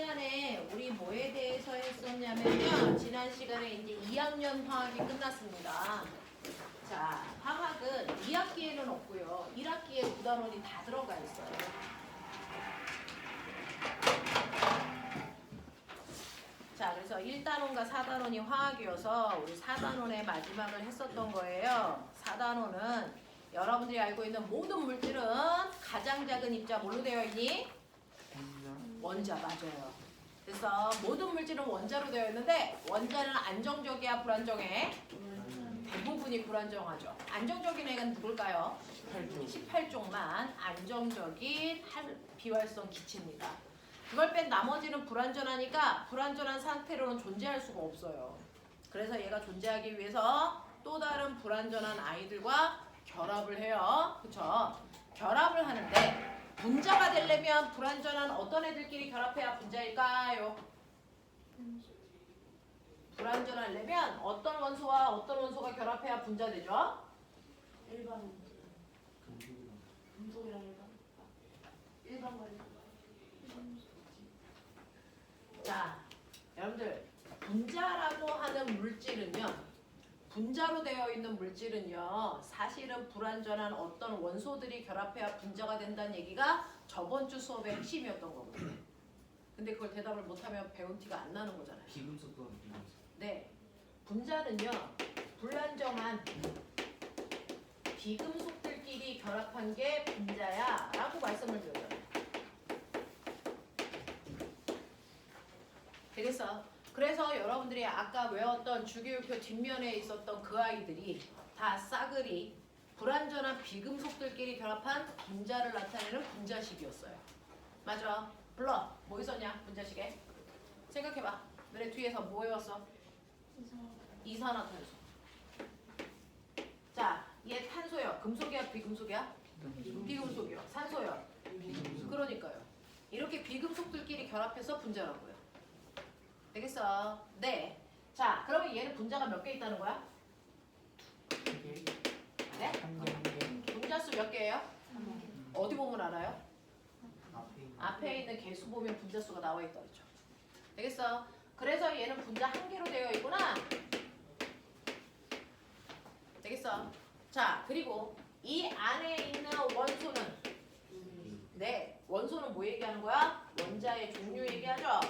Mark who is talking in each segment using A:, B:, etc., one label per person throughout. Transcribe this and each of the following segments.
A: 시간에 우리 뭐에 대해서 했었냐면요. 지난 시간에 이제 2학년 화학이 끝났습니다. 자, 화학은 2학기에는 없고요. 1학기에 9단원이 다 들어가 있어요. 자, 그래서 1단원과 4단원이 화학이어서 우리 4단원의 마지막을 했었던 거예요. 4단원은 여러분들이 알고 있는 모든 물질은 가장 작은 입자 뭘로 되어 있니? 원자, 맞아요. 그래서 모든 물질은 원자로 되어 있는데 원자는 안정적이야, 불안정해? 대부분이 불안정하죠. 안정적인 애는 누굴까요? 18종만 안정적인 비활성 기체입니다. 그걸 뺀 나머지는 불완전하니까 불완전한 상태로는 존재할 수가 없어요. 그래서 얘가 존재하기 위해서 또 다른 불완전한 아이들과 결합을 해요. 그쵸? 결합을 하는데 분자가 되려면 불완전한 어떤 애들끼리 결합해야 분자일까요? 불완전하려면 어떤 원소와 어떤 원소가 결합해야 분자 되죠?
B: 일반 금속이랑 일반과
A: 자, 여러분들 분자라고 하는 물질은요. 분자로 되어 있는 물질은요. 사실은 불완전한 어떤 원소들이 결합해야 분자가 된다는 얘기가 저번 주 수업의 핵심이었던 거거든요. 근데 그걸 대답을 못하면 배운 티가 안 나는 거잖아요.
C: 비금속도 비금속.
A: 네, 분자는요. 불완전한 비금속들끼리 결합한 게 분자야 라고 말씀을 드렸잖아요. 그래서 여러분들이 아까 외웠던 주기율표 뒷면에 있었던 그 아이들이 다 싸그리 불완전한 비금속들끼리 결합한 분자를 나타내는 분자식이었어요. 맞아. 불러. 뭐 있었냐? 분자식에. 생각해봐. 너네 뒤에서 뭐 외웠어? 이산화탄소. 자, 얘 탄소요. 금속이야? 비금속이야? 비금속이요. 산소요. 그러니까요. 이렇게 비금속들끼리 결합해서 분자라고요. 되겠어? 네. 자, 그러면 얘는 분자가 몇 개 있다는 거야? 네? 분자수 몇 개예요? 어디 보면 알아요? 앞에 있는 개수 보면 분자수가 나와 있다 그랬죠. 되겠어? 그래서 얘는 분자 한 개로 되어 있구나. 되겠어? 자, 그리고 이 안에 있는 원소는 네, 원소는 뭐 얘기하는 거야? 원자의 종류 얘기하죠?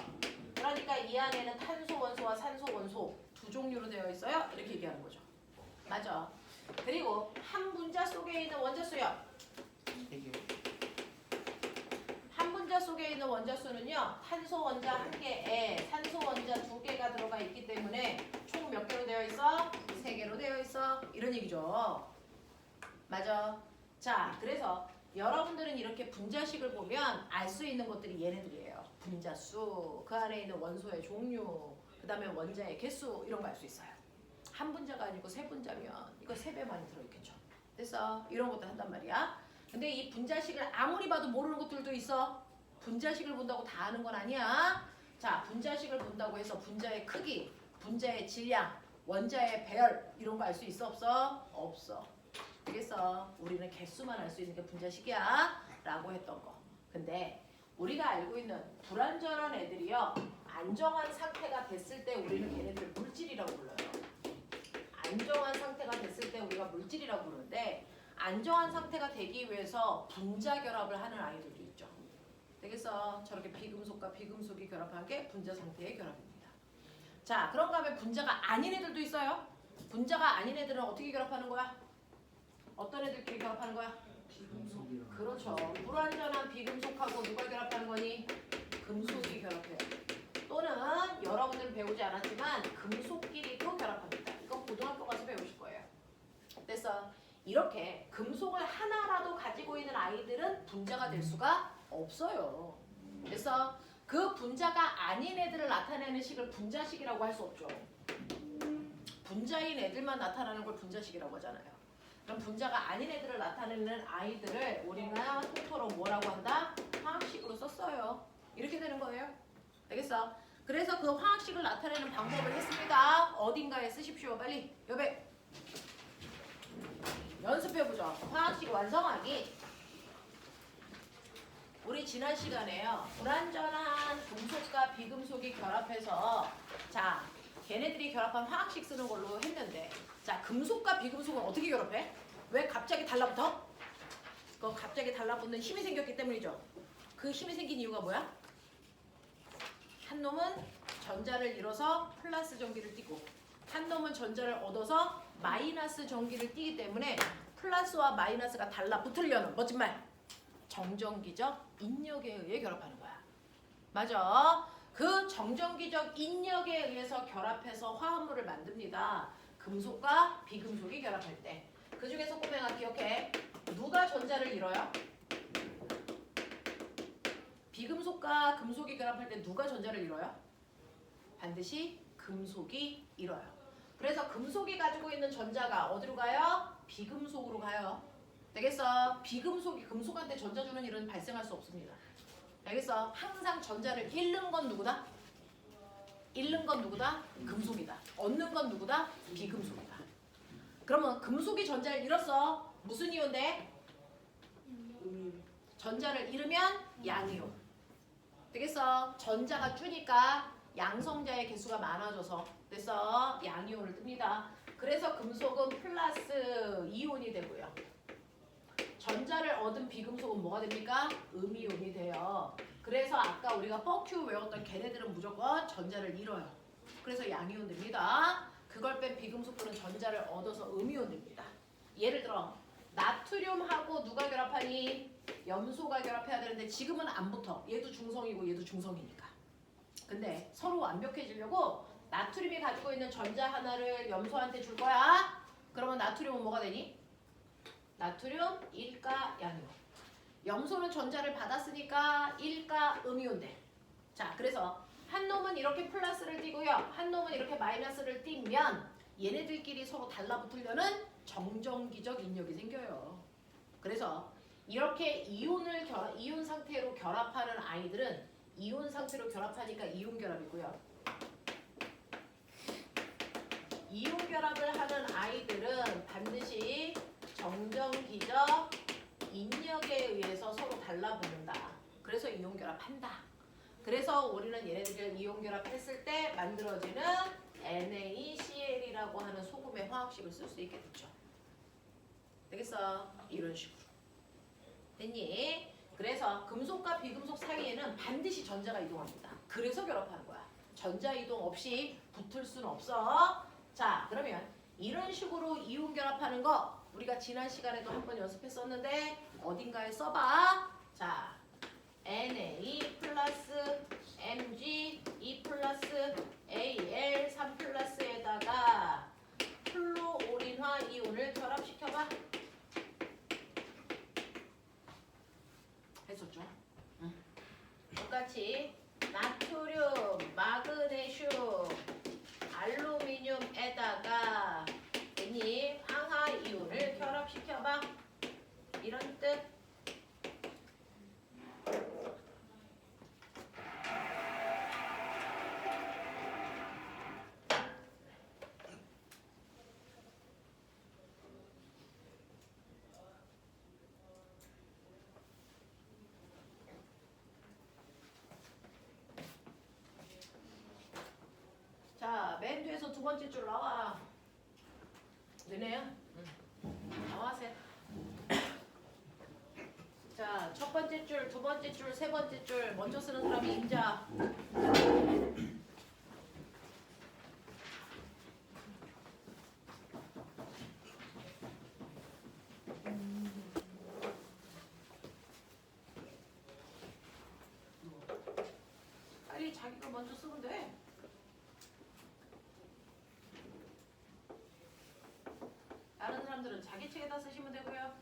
A: 그러니까 이 안에는 탄소 원소와 산소 원소 두 종류로 되어 있어요. 이렇게 얘기하는 거죠. 맞아. 그리고 한 분자 속에 있는 원자수요. 한 분자 속에 있는 원자수는요. 탄소 원자 한 개에 산소 원자 두 개가 들어가 있기 때문에 총 몇 개로 되어 있어? 세 개로 되어 있어. 이런 얘기죠. 맞아. 자, 그래서 여러분들은 이렇게 분자식을 보면 알 수 있는 것들이 얘네들이에요. 분자수, 그 안에 있는 원소의 종류, 그 다음에 원자의 개수 이런 거 알 수 있어요. 한 분자가 아니고 세 분자면 이거 3배 많이 들어있겠죠. 됐어? 이런 것도 한단 말이야. 근데 이 분자식을 아무리 봐도 모르는 것들도 있어. 분자식을 본다고 다 아는 건 아니야. 자, 분자식을 본다고 해서 분자의 크기, 분자의 질량, 원자의 배열 이런 거 알 수 있어? 없어? 없어. 되겠어? 우리는 개수만 알 수 있는 게 분자식이야 라고 했던 거. 근데 우리가 알고 있는 불완전한 애들이요. 안정한 상태가 됐을 때 우리는 걔네들을 물질이라고 불러요. 안정한 상태가 됐을 때 우리가 물질이라고 부르는데 안정한 상태가 되기 위해서 분자 결합을 하는 아이들도 있죠. 되겠어? 저렇게 비금속과 비금속이 결합한 게 분자 상태의 결합입니다. 자, 그런가 하면 분자가 아닌 애들도 있어요. 분자가 아닌 애들은 어떻게 결합하는 거야? 어떤 애들끼리 결합하는 거야?
C: 비금속이랑.
A: 그렇죠. 불완전한 비금속하고 누가 결합하는 거니? 금속이 결합해요. 또는 여러분들은 배우지 않았지만 금속끼리도 결합합니다. 이건 고등학교 가서 배우실 거예요. 됐어. 이렇게 금속을 하나라도 가지고 있는 아이들은 분자가 될 수가 없어요. 그래서 그 분자가 아닌 애들을 나타내는 식을 분자식이라고 할 수 없죠. 분자인 애들만 나타나는 걸 분자식이라고 하잖아요. 그럼 분자가 아닌 애들을 나타내는 아이들을 우리는 통틀어 뭐라고 한다? 화학식으로 썼어요. 이렇게 되는 거예요. 알겠어? 그래서 그 화학식을 나타내는 방법을 했습니다. 어딘가에 쓰십시오. 빨리. 여배. 연습해보죠. 화학식 완성하기. 우리 지난 시간에요. 불완전한 금속과 비금속이 결합해서 자, 걔네들이 결합한 화학식 쓰는 걸로 했는데 자, 금속과 비금속은 어떻게 결합해? 왜 갑자기 달라붙어? 그 갑자기 달라붙는 힘이 생겼기 때문이죠. 그 힘이 생긴 이유가 뭐야? 한 놈은 전자를 잃어서 플러스 전기를 띠고 한 놈은 전자를 얻어서 마이너스 전기를 띠기 때문에 플러스와 마이너스가 달라붙으려는 멋진 말 정전기적 인력에 의해 결합하는 거야. 맞아. 그 정전기적 인력에 의해서 결합해서 화합물을 만듭니다. 금속과 비금속이 결합할 때. 그 중에서 꼬맹아 기억해. 누가 전자를 잃어요? 비금속과 금속이 결합할 때 누가 전자를 잃어요? 반드시 금속이 잃어요. 그래서 금속이 가지고 있는 전자가 어디로 가요? 비금속으로 가요. 되겠어? 비금속이 금속한테 전자 주는 일은 발생할 수 없습니다. 알겠어? 항상 전자를 잃는 건 누구다? 잃는 건 누구다? 금속이다. 얻는 건 누구다? 비금속이다. 그러면 금속이 전자를 잃었어. 무슨 이온데? 전자를 잃으면 양이온. 되겠어? 전자가 줄니까 양성자의 개수가 많아져서 그래서 양이온을 뜹니다. 그래서 금속은 플러스 이온이 되고요. 전자를 얻은 비금속은 뭐가 됩니까? 음이온이 돼요. 그래서 아까 우리가 퍼큐 외웠던 걔네들은 무조건 전자를 잃어요. 그래서 양이온 됩니다. 그걸 뺀 비금속들은 전자를 얻어서 음이온 됩니다. 예를 들어 나트륨하고 누가 결합하니? 염소가 결합해야 되는데 지금은 안 붙어. 얘도 중성이고 얘도 중성이니까. 근데 서로 완벽해지려고 나트륨이 가지고 있는 전자 하나를 염소한테 줄 거야. 그러면 나트륨은 뭐가 되니? 나트륨 1가 양이온. 염소는 전자를 받았으니까 1가 음이온 돼. 자, 그래서 한 놈은 이렇게 플러스를 띠고요. 한 놈은 이렇게 마이너스를 띠면 얘네들끼리 서로 달라붙으려는 정전기적 인력이 생겨요. 그래서 이렇게 이온 상태로 결합하는 아이들은 이온 상태로 결합하니까 이온 결합이고요. 이온 결합을 하는 아이들은 반드시 정전기적 인력에 의해서 서로 달라붙는다. 그래서 이온 결합한다. 그래서 우리는 얘네들을 이온 결합했을 때 만들어지는 NaCl이라고 하는 소금의 화학식을 쓸 수 있게 됐죠. 되겠어? 이런 식으로. 됐니? 그래서 금속과 비금속 사이에는 반드시 전자가 이동합니다. 그래서 결합하는 거야. 전자 이동 없이 붙을 수는 없어. 자, 그러면 이런 식으로 이온 결합하는 거 우리가 지난 시간에도 한번 연습했었는데 어딘가에 써봐. 자, Na 플러스 Mg 2 플러스 Al 3 플러스에다가 플로오린화 이온을 결합시켜봐. 했었죠? 응. 똑같이 나트륨, 마그네슘, 알루미늄에다가 괜히 황화 이온을 결합시켜봐. 이런 뜻. 자, 맨 뒤에서 두 번째 줄 나와. 되네요? 나와, 셋. 자, 첫 번째 줄, 두 번째 줄, 세 번째 줄 먼저 쓰는 사람이 임자. 빨리 자기가 먼저 쓰면 돼. 다른 사람들은 자기 책에다 쓰시면 되고요.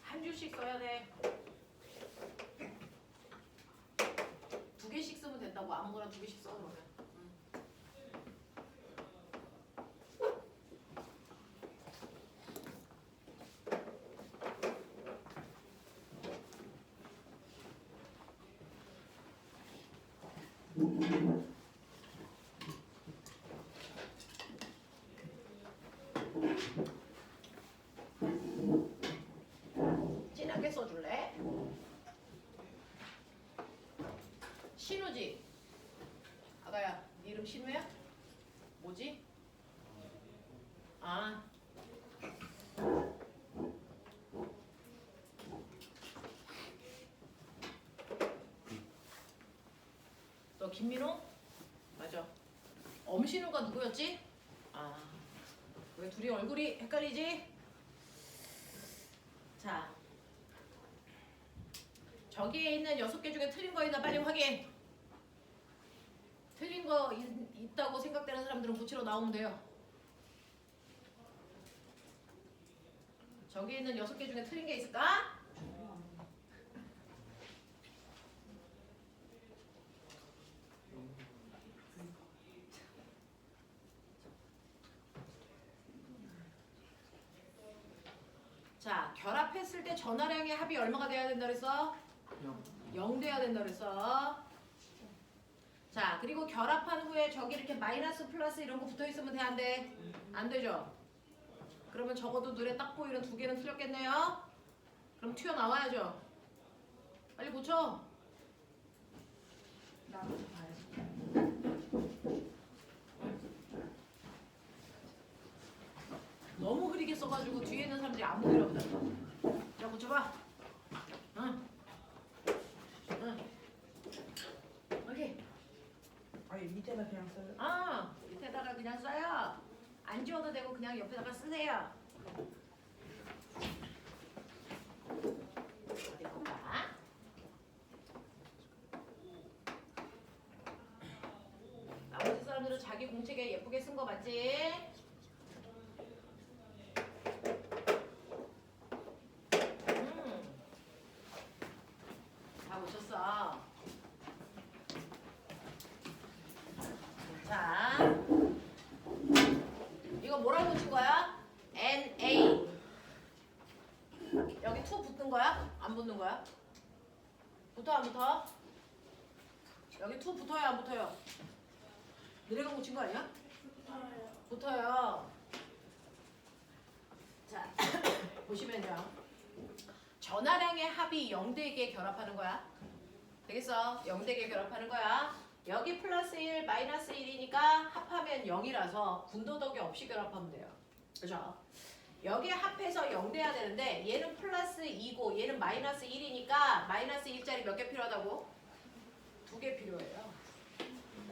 A: 한 줄씩 써야 돼. 두 개씩 쓰면 된다고. 아무거나 두 개씩 써 그러면. 신우지? 아가야, 네 이름 신우야? 뭐지? 아. 너 김민호? 맞아. 엄신우가 누구였지? 아. 왜 둘이 얼굴이 헷갈리지? 자. 저기에 있는 6개 중에 틀린 거 있나 빨리 확인. 틀린 거 있다고 생각되는 사람들은 고치러 나오면 돼요. 저기 있는 6개 중에 틀린 게 있을까? 자, 결합했을 때 전화량의 합이 얼마가 돼야 된다 그랬어? 0 돼야 된다 그랬어. 자, 그리고 결합한 후에 저기 이렇게 마이너스 플러스 이런 거 붙어 있으면 돼, 안 돼? 안 되죠? 그러면 적어도 눈에 딱 보이는 2개는 틀렸겠네요? 그럼 튀어나와야죠? 빨리 고쳐.
B: 나부터 봐야지.
A: 너무 흐리게 써가지고 뒤에 있는 사람들이 안 보이나 보다. 자, 고쳐봐. 응. 응. 오케이.
B: 아니 밑에다 그냥 써요.
A: 아, 밑에다가 그냥 써요. 안 지워도 되고 그냥 옆에다가 쓰세요. 어디 볼까? 나머지 사람들은 자기 공책에 예쁘게 쓴 거 맞지? 다 고쳤어. 자, 이거 뭐라고 친 거야? NA. 여기 2 붙는 거야? 안 붙는 거야? 붙어 안 붙어? 여기 2 붙어요 안 붙어요? 너네가 고친 거 아니야? 붙어요. 자, 보시면요. 전화량의 합이 0대에 결합하는 거야. 되겠어? 0대에 결합하는 거야. 여기 플러스 1, 마이너스 1이니까 합하면 0이라서 군더더기 없이 결합하면 돼요. 그죠? 여기 합해서 0 돼야 되는데 얘는 플러스 2고 얘는 마이너스 1이니까 마이너스 1짜리 몇 개 필요하다고? 2개 필요해요.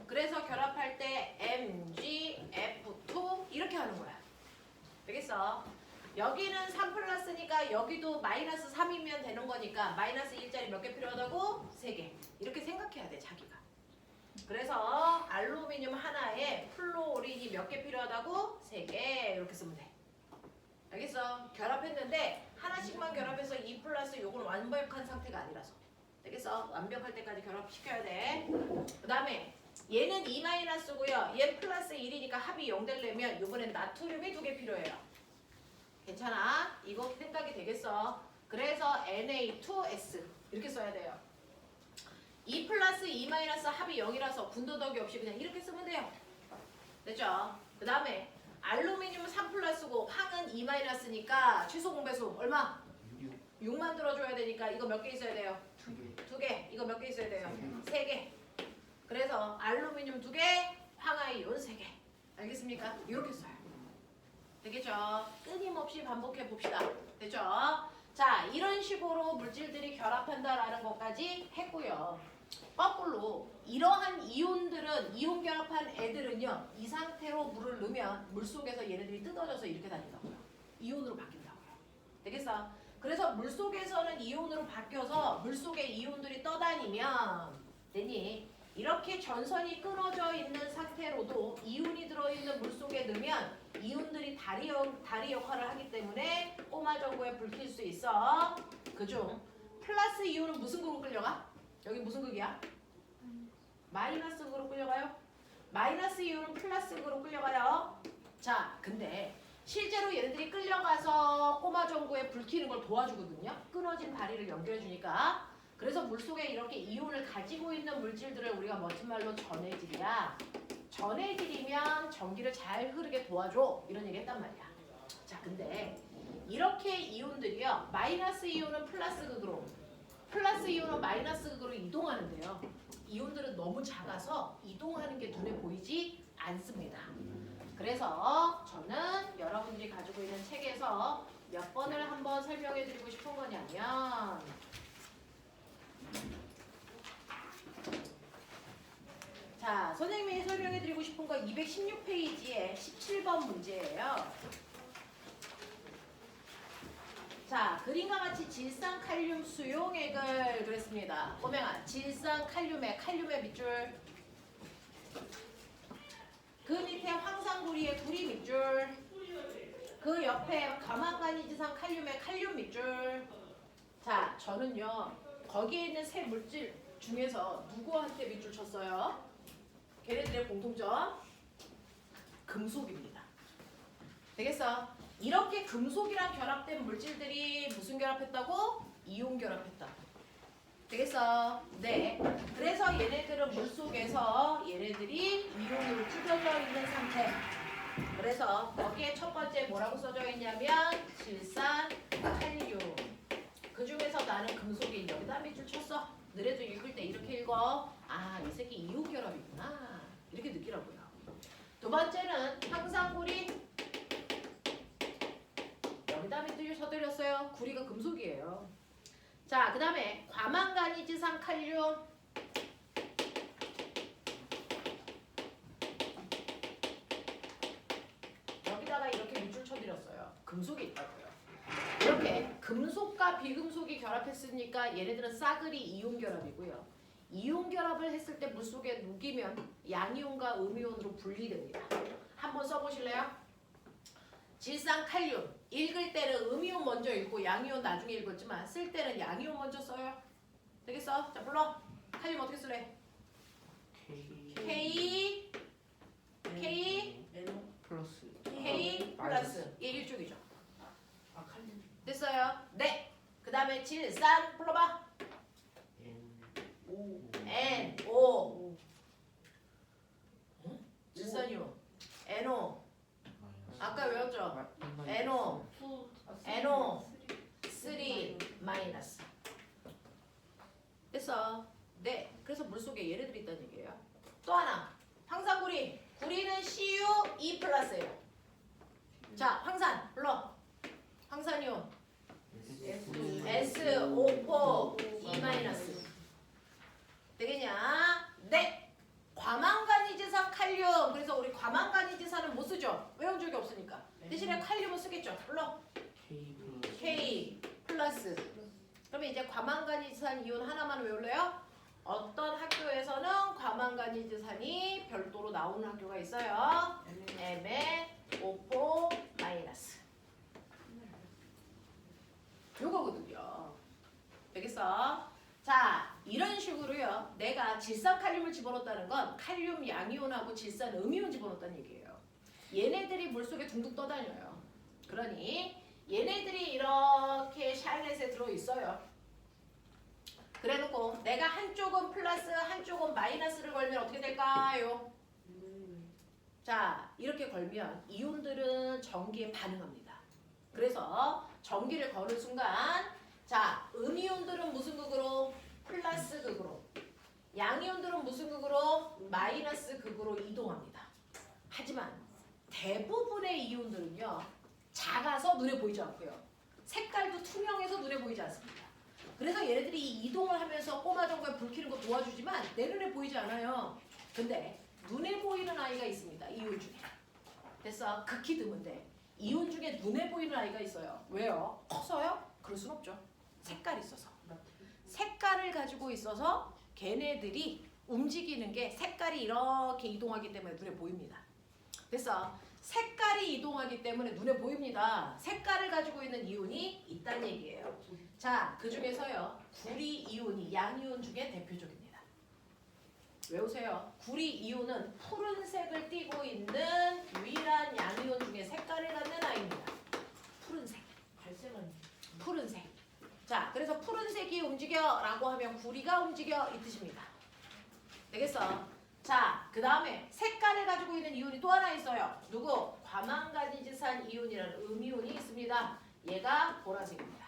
A: 그래서 결합할 때 MgF2 이렇게 하는 거야. 되겠어? 여기는 3 플러스니까 여기도 마이너스 3이면 되는 거니까 마이너스 1짜리 몇 개 필요하다고? 3개. 이렇게 생각해야 돼 자기가. 그래서 알루미늄 하나에 플로린이 몇 개 필요하다고? 3개. 이렇게 쓰면 돼. 알겠어? 결합했는데 하나씩만 결합해서 2 플러스 요건 완벽한 상태가 아니라서. 되겠어? 완벽할 때까지 결합시켜야 돼. 그 다음에 얘는 2 마이너스고요. 얘 플러스 1이니까 합이 0 되려면 이번엔 나트륨이 2개 필요해요. 괜찮아? 이거 생각이 되겠어. 그래서 Na2S 이렇게 써야 돼요. 2 플러스 2 마이너스 합이 0이라서 군더더기 없이 그냥 이렇게 쓰면 돼요. 됐죠? 그 다음에 알루미늄은 3 플러스고 황은 2 마이너스니까 취소 공배수 얼마? 6 만들어줘야 되니까 이거 몇 개 있어야 돼요? 2개. 이거 몇 개 있어야 돼요? 3개. 그래서 알루미늄 2개, 황화이온 3개. 알겠습니까? 이렇게 써요. 되겠죠? 끊임없이 반복해 봅시다. 됐죠? 자, 이런 식으로 물질들이 결합한다라는 것까지 했고요. 거꾸로 이러한 이온들은 이온 결합한 애들은요. 이 상태로 물을 넣으면 물속에서 얘네들이 뜯어져서 이렇게 다닌다고요. 이온으로 바뀐다고요. 되겠어? 그래서 물속에서는 이온으로 바뀌어서 물속에 이온들이 떠다니면 됐니? 이렇게 전선이 끊어져 있는 상태로도 이온이 들어있는 물속에 넣으면 이온들이 다리 역할을 하기 때문에 꼬마 전구에 불킬 수 있어. 그중 플러스 이온은 무슨 극으로 끌려가? 여기 무슨 극이야? 마이너스 극으로 끌려가요? 마이너스 이온은 플러스 극으로 끌려가요. 자, 근데 실제로 얘네들이 끌려가서 꼬마 전구에 불키는 걸 도와주거든요. 끊어진 다리를 연결해주니까. 그래서 물속에 이렇게 이온을 가지고 있는 물질들을 우리가 멋진 말로 전해질이야. 전해질이면 전기를 잘 흐르게 도와줘. 이런 얘기 했단 말이야. 자, 근데 이렇게 이온들이요. 마이너스 이온은 플러스 극으로, 플러스 이온은 마이너스 극으로 이동하는데요. 이온들은 너무 작아서 이동하는 게 눈에 보이지 않습니다. 그래서 저는 여러분들이 가지고 있는 책에서 몇 번을 한번 설명해 드리고 싶은 거냐면 자, 선생님이 설명해 드리고 싶은 거 216페이지에 17번 문제예요. 자, 그림과 같이 질산칼륨 수용액을 그랬습니다. 꼬맹아, 질산칼륨액, 칼륨의 밑줄. 그 밑에 황산구리의 구리 밑줄. 그 옆에 가망가니지산 칼륨의 칼륨 밑줄. 자, 저는요 거기에 있는 세 물질 중에서 누구한테 밑줄 쳤어요? 걔네들의 공통점 금속입니다. 되겠어? 이렇게 금속이랑 결합된 물질들이 무슨 결합했다고? 이온 결합했다. 되겠어? 네. 그래서 얘네들은 물속에서 얘네들이 이온으로 줄여져 있는 상태. 그래서 거기에 첫 번째 뭐라고 써져 있냐면 질산, 칼륨. 그 중에서 나는 금속인 여기다 밑줄 쳤어. 너네도 읽을 때 이렇게 읽어. 아, 이 새끼 이온 결합이구나. 이렇게 느끼라고요. 두 번째는 황산구리. 여기다 밑줄 쳐드렸어요. 구리가 금속이에요. 자, 그 다음에 과망가니지산 칼륨. 여기다가 이렇게 밑줄 쳐드렸어요. 금속이 있다고요. 이렇게 금속과 비금속이 결합했으니까 얘네들은 싸그리 이온 결합이고요. 이온 결합을 했을 때 물속에 녹이면 양이온과 음이온으로 분리됩니다. 한번 써보실래요? 질산칼륨. 읽을 때는 음이온 먼저 읽고 양이온 나중에 읽었지만 쓸 때는 양이온 먼저 써요. 되겠어? 자, 불러. 칼륨 어떻게 쓸래? K
B: NO
C: 플러스
A: K 플러스 얘 일쪽이죠.
B: 아 칼륨
A: 됐어요? 네. 그 다음에 질산 불러봐.
B: O
A: NO. 질산이온. NO. 아까 외웠죠? NO. NO. 3 마이너스. 됐어. 네. 그래서 물속에 얘네들이 있다는 얘기예요. 또 하나. 황산구리. 구리는 CU2 플러스예요. 자, 황산 불러. 황산이온. SO4 2 마이너스. 되겠냐? 네. 과망가니지산 칼륨. 그래서 우리 과망가니지산은 못 쓰죠. 외운 적이 없으니까. 대신에 칼륨은 쓰겠죠. 불러. K 플러스. 그러면 이제 과망가니지산 이온 하나만 외울래요? 어떤 학교에서는 과망가니지산이 별도로 나오는 학교가 있어요. MnO4 마이너스. 요거거든요. 되겠어? 자, 이런 식으로요. 내가 질산칼륨을 집어넣었다는 건 칼륨 양이온하고 질산 음이온 집어넣었다는 얘기예요. 얘네들이 물속에 둥둥 떠다녀요. 그러니 얘네들이 이렇게 샬렛에 들어있어요. 그래놓고 내가 한쪽은 플러스 한쪽은 마이너스를 걸면 어떻게 될까요? 자, 이렇게 걸면 이온들은 전기에 반응합니다. 그래서 전기를 거는 순간 자, 음이온들은 무슨 극으로? 플러스 극으로. 양이온들은 무슨 극으로? 마이너스 극으로 이동합니다. 하지만 대부분의 이온들은요. 작아서 눈에 보이지 않고요. 색깔도 투명해서 눈에 보이지 않습니다. 그래서 얘네들이 이 이동을 하면서 꼬마 정거에 불 켜는 거 도와주지만 내 눈에 보이지 않아요. 근데 눈에 보이는 아이가 있습니다. 이온 중에. 됐어? 극히 드문데 이온 중에 눈에 보이는 아이가 있어요. 왜요? 커서요? 그럴 순 없죠. 색깔이 있어서. 색깔을 가지고 있어서 걔네들이 움직이는 게 색깔이 이렇게 이동하기 때문에 눈에 보입니다. 됐어? 색깔이 이동하기 때문에 눈에 보입니다. 색깔을 가지고 있는 이온이 있다는 얘기예요. 자, 그 중에서요. 구리 이온이 양이온 중에 대표적입니다. 외우세요. 구리 이온은 푸른색을 띠고 있는 유일한 양이온 중에 색깔을 갖는 아이입니다. 푸른색.
B: 발색은
A: 푸른색. 자, 그래서 푸른색이 움직여 라고 하면 구리가 움직여 이 뜻입니다. 되겠어? 자, 그 다음에 색깔을 가지고 있는 이온이 또 하나 있어요. 누구? 과망가니지산 이온이라는 음이온이 있습니다. 얘가 보라색입니다.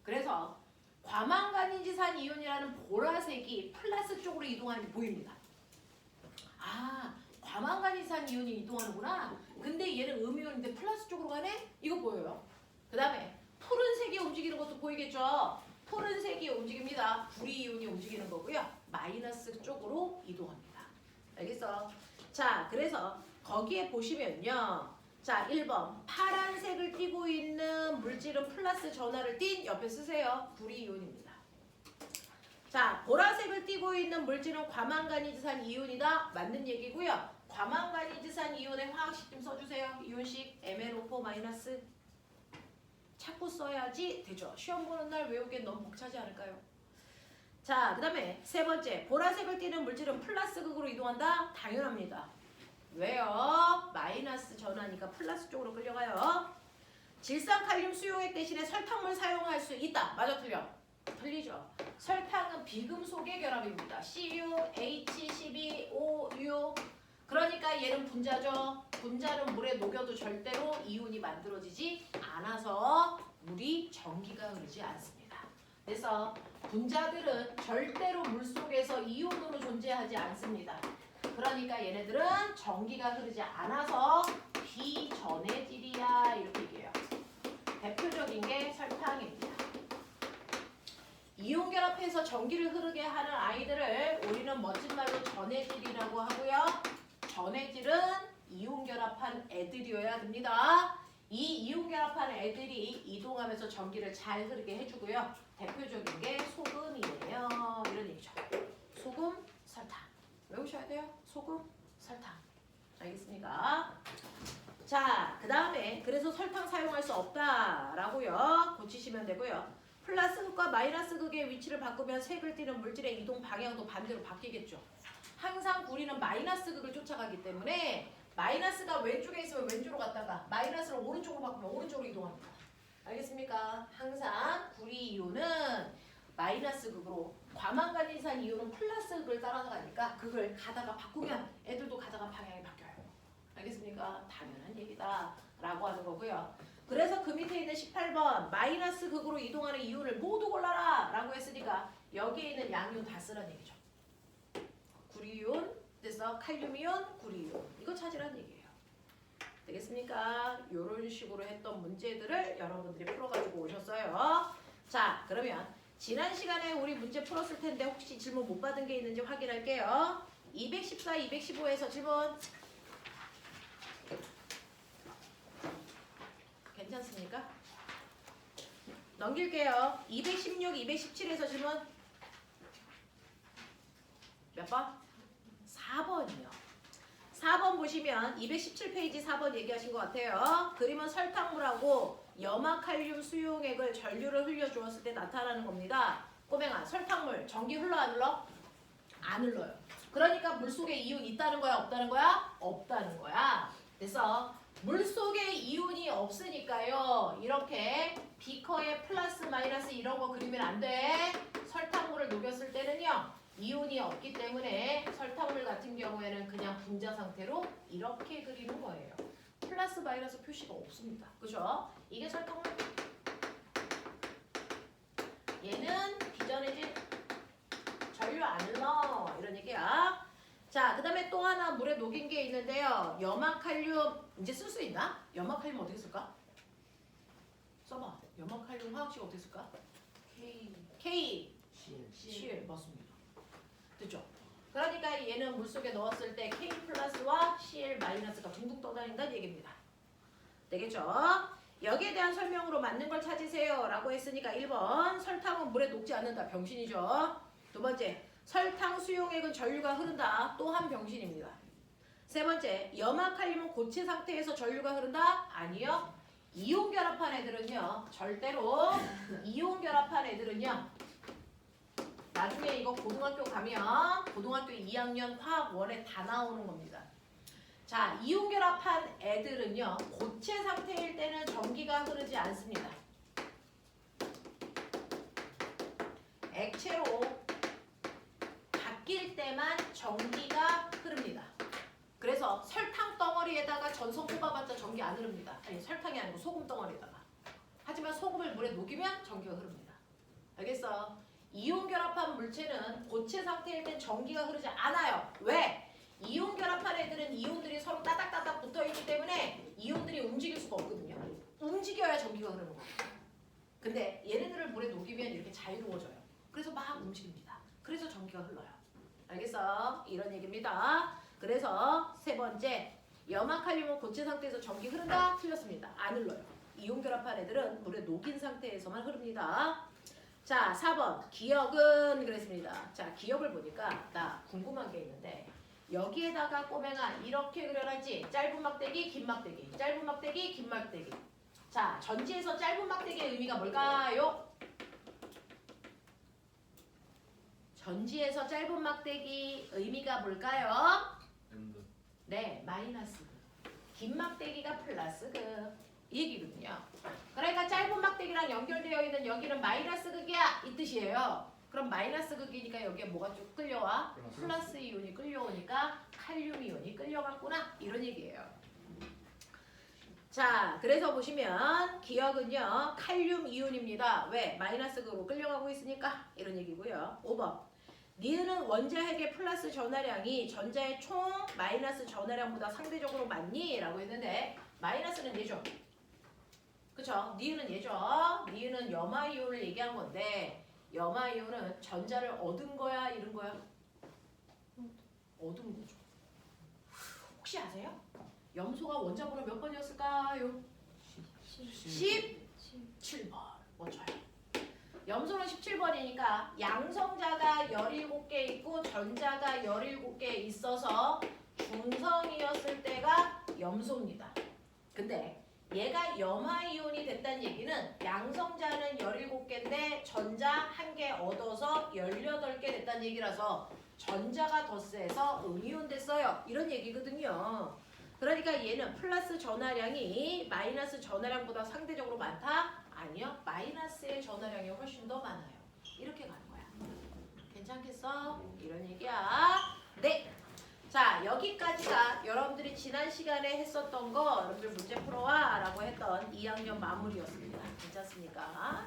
A: 그래서 과망간이지산 이온이라는 보라색이 플러스 쪽으로 이동하는 게 보입니다. 아, 과망간이지산 이온이 이동하는구나. 근데 얘는 음이온인데 플러스 쪽으로 가네? 이거 보여요. 그 다음에 푸른색이 움직이는 것도 보이겠죠? 푸른색이 움직입니다. 구리이온이 움직이는 거고요. 마이너스 쪽으로 이동합니다. 알겠어? 자, 그래서 거기에 보시면요. 자, 1번 파란색을 띠고 있는 물질은 플러스 전하를 띤 옆에 쓰세요. 구리이온입니다. 자, 보라색을 띠고 있는 물질은 과망간이지산 이온이다. 맞는 얘기고요. 과망간이지산 이온의 화학식 좀 써주세요. 이온식 MnO4- 자꾸 써야지 되죠. 시험 보는 날 외우기엔 너무 벅차지 않을까요? 자, 그 다음에 세 번째 보라색을 띠는 물질은 플러스 극으로 이동한다. 당연합니다. 왜요? 마이너스 전하니까 플러스 쪽으로 끌려가요. 질산칼륨 수용액 대신에 설탕물 사용할 수 있다. 맞아 틀려? 틀리죠. 설탕은 비금속의 결합입니다. CuH12OU. 그러니까 얘는 분자죠. 분자는 물에 녹여도 절대로 이온이 만들어지지 않아서 물이 전기가 흐르지 않습니다. 그래서 분자들은 절대로 물속에서 이온으로 존재하지 않습니다. 그러니까 얘네들은 전기가 흐르지 않아서 비전해질이야 이렇게 얘기해요. 대표적인 게 설탕입니다. 이온 결합해서 전기를 흐르게 하는 아이들을 우리는 멋진 말로 전해질이라고 하고요. 전해질은 이온 결합한 애들이어야 됩니다. 이 이온 결합한 애들이 이동하면서 전기를 잘 흐르게 해주고요. 대표적인 게 소금이에요. 이런 얘기죠. 소금, 설탕. 외우셔야 돼요. 소금, 설탕. 알겠습니까? 자, 그 다음에 그래서 설탕 사용할 수 없다라고요. 고치시면 되고요. 플러스 극과 마이너스 극의 위치를 바꾸면 색을 띠는 물질의 이동 방향도 반대로 바뀌겠죠. 항상 우리는 마이너스 극을 쫓아가기 때문에 마이너스가 왼쪽에 있으면 왼쪽으로 갔다가 마이너스를 오른쪽으로 바꾸면 오른쪽으로 이동합니다. 알겠습니까? 항상 구리이온은 마이너스 극으로 과망간이지산 이온은 플러스 극을 따라서 가니까 극을 가다가 바꾸면 애들도 가다가 방향이 바뀌어요. 알겠습니까? 당연한 얘기다 라고 하는 거고요. 그래서 그 밑에 있는 18번 마이너스 극으로 이동하는 이온을 모두 골라라 라고 했으니까 여기에 있는 양이온 다 쓰라는 얘기죠. 구리이온, 그래서 칼륨이온, 구리이온 이거 찾으라는 얘기예요. 되겠습니까? 이런 식으로 했던 문제들을 여러분들이 풀어가지고 오셨어요. 자, 그러면 지난 시간에 우리 문제 풀었을 텐데 혹시 질문 못 받은 게 있는지 확인할게요. 214, 215에서 질문 괜찮습니까? 넘길게요. 216, 217에서 질문 몇 번? 4번이요. 4번 보시면 217페이지 4번 얘기하신 것 같아요. 그림은 설탕물하고 염화칼륨 수용액을 전류를 흘려주었을 때 나타나는 겁니다. 꼬맹아, 설탕물 전기 흘러 안 흘러? 안 흘러요. 그러니까 물속에 이온 있다는 거야 없다는 거야? 없다는 거야. 그래서 물속에 이온이 없으니까요. 이렇게 비커에 플러스 마이너스 이런 거 그리면 안 돼. 설탕물을 녹였을 때는요. 이온이 없기 때문에 설탕물 같은 경우에는 그냥 분자 상태로 이렇게 그리는 거예요. 플러스 마이너스 표시가 없습니다. 그죠? 이게 설탕물. 얘는 비전해질 전류 안 흘러. 이런 얘기야. 자, 그 다음에 또 하나 물에 녹인 게 있는데요. 염화칼륨 이제 쓸 수 있나? 염화칼륨 어떻게 쓸까? 써봐. 염화칼륨 화학식 어떻게 쓸까? K. CL 맞습니다. 됐죠? 그러니까 얘는 물속에 넣었을 때 K 플러스와 CL 마이너스가 둥둥 떠다닌다는 얘기입니다. 되겠죠? 여기에 대한 설명으로 맞는 걸 찾으세요 라고 했으니까 1번 설탕은 물에 녹지 않는다. 병신이죠. 두 번째 설탕 수용액은 전류가 흐른다. 또 한 병신입니다. 세 번째 염화칼륨은 고체 상태에서 전류가 흐른다. 아니요. 이온 결합한 애들은요. 절대로 이온 결합한 애들은요. 나중에 이거 고등학교 가면 고등학교 2학년 화학 1에 다 나오는 겁니다. 자, 이온 결합한 애들은요. 고체 상태일 때는 전기가 흐르지 않습니다. 액체로 바뀔 때만 전기가 흐릅니다. 그래서 설탕 덩어리에다가 전선 꼽아봤자 전기 안 흐릅니다. 아니 설탕이 아니고 소금 덩어리에다가. 하지만 소금을 물에 녹이면 전기가 흐릅니다. 알겠어? 이온 결합한 물체는 고체 상태일 땐 전기가 흐르지 않아요. 왜? 이온 결합한 애들은 이온들이 서로 따닥따닥 붙어있기 때문에 이온들이 움직일 수가 없거든요. 움직여야 전기가 흐르는 거예요. 근데 얘네들을 물에 녹이면 이렇게 자유로워져요. 그래서 막 움직입니다. 그래서 전기가 흘러요. 알겠어? 이런 얘기입니다. 그래서 세 번째, 염화칼륨은 고체 상태에서 전기 흐른다? 틀렸습니다. 안 흘러요. 이온 결합한 애들은 물에 녹인 상태에서만 흐릅니다. 자, 4번 기억은 그랬습니다. 자, 기억을 보니까 나 궁금한 게 있는데 여기에다가 꼬맹아 이렇게 그려놨지? 짧은 막대기, 긴 막대기, 짧은 막대기, 긴 막대기. 자, 전지에서 짧은 막대기의 의미가 뭘까요? 전지에서 짧은 막대기 의미가 뭘까요?
C: 엔드.
A: 네, 마이너스. 긴 막대기가 플러스 이 얘기거든요. 그러니까 짧은 막대기랑 연결되어 있는 여기는 마이너스 극이야 이 뜻이에요. 그럼 마이너스 극이니까 여기에 뭐가 쭉 끌려와? 플러스 이온이 끌려오니까 칼륨 이온이 끌려갔구나 이런 얘기예요. 자, 그래서 보시면 기억은요 칼륨 이온입니다. 왜? 마이너스 극으로 끌려가고 있으니까 이런 얘기고요. 5번 니은은 원자핵의 플러스 전하량이 전자의 총 마이너스 전하량보다 상대적으로 많니? 라고 했는데 마이너스는 얘죠. 그쵸? 니은은 얘죠. 니은은 염화이온을 얘기한 건데 염화이온은 전자를 얻은 거야? 잃은 거야? 얻은 거죠. 혹시 아세요? 염소가 원자번호 몇 번이었을까요? 17번. 맞아요. 염소는 17번이니까 양성자가 17개 있고 전자가 17개 있어서 중성이었을 때가 염소입니다. 근데 얘가 염화이온이 됐다는 얘기는 양성자는 17개인데 전자 1개 얻어서 18개 됐다는 얘기라서 전자가 더 세서 음이온 됐어요. 이런 얘기거든요. 그러니까 얘는 플러스 전하량이 마이너스 전하량보다 상대적으로 많다? 아니요. 마이너스의 전하량이 훨씬 더 많아요. 이렇게 가는 거야. 괜찮겠어? 이런 얘기야. 네. 자, 여기까지가 여러분들이 지난 시간에 했었던 거 여러분들 문제 풀어와 라고 했던 2학년 마무리였습니다. 괜찮습니까?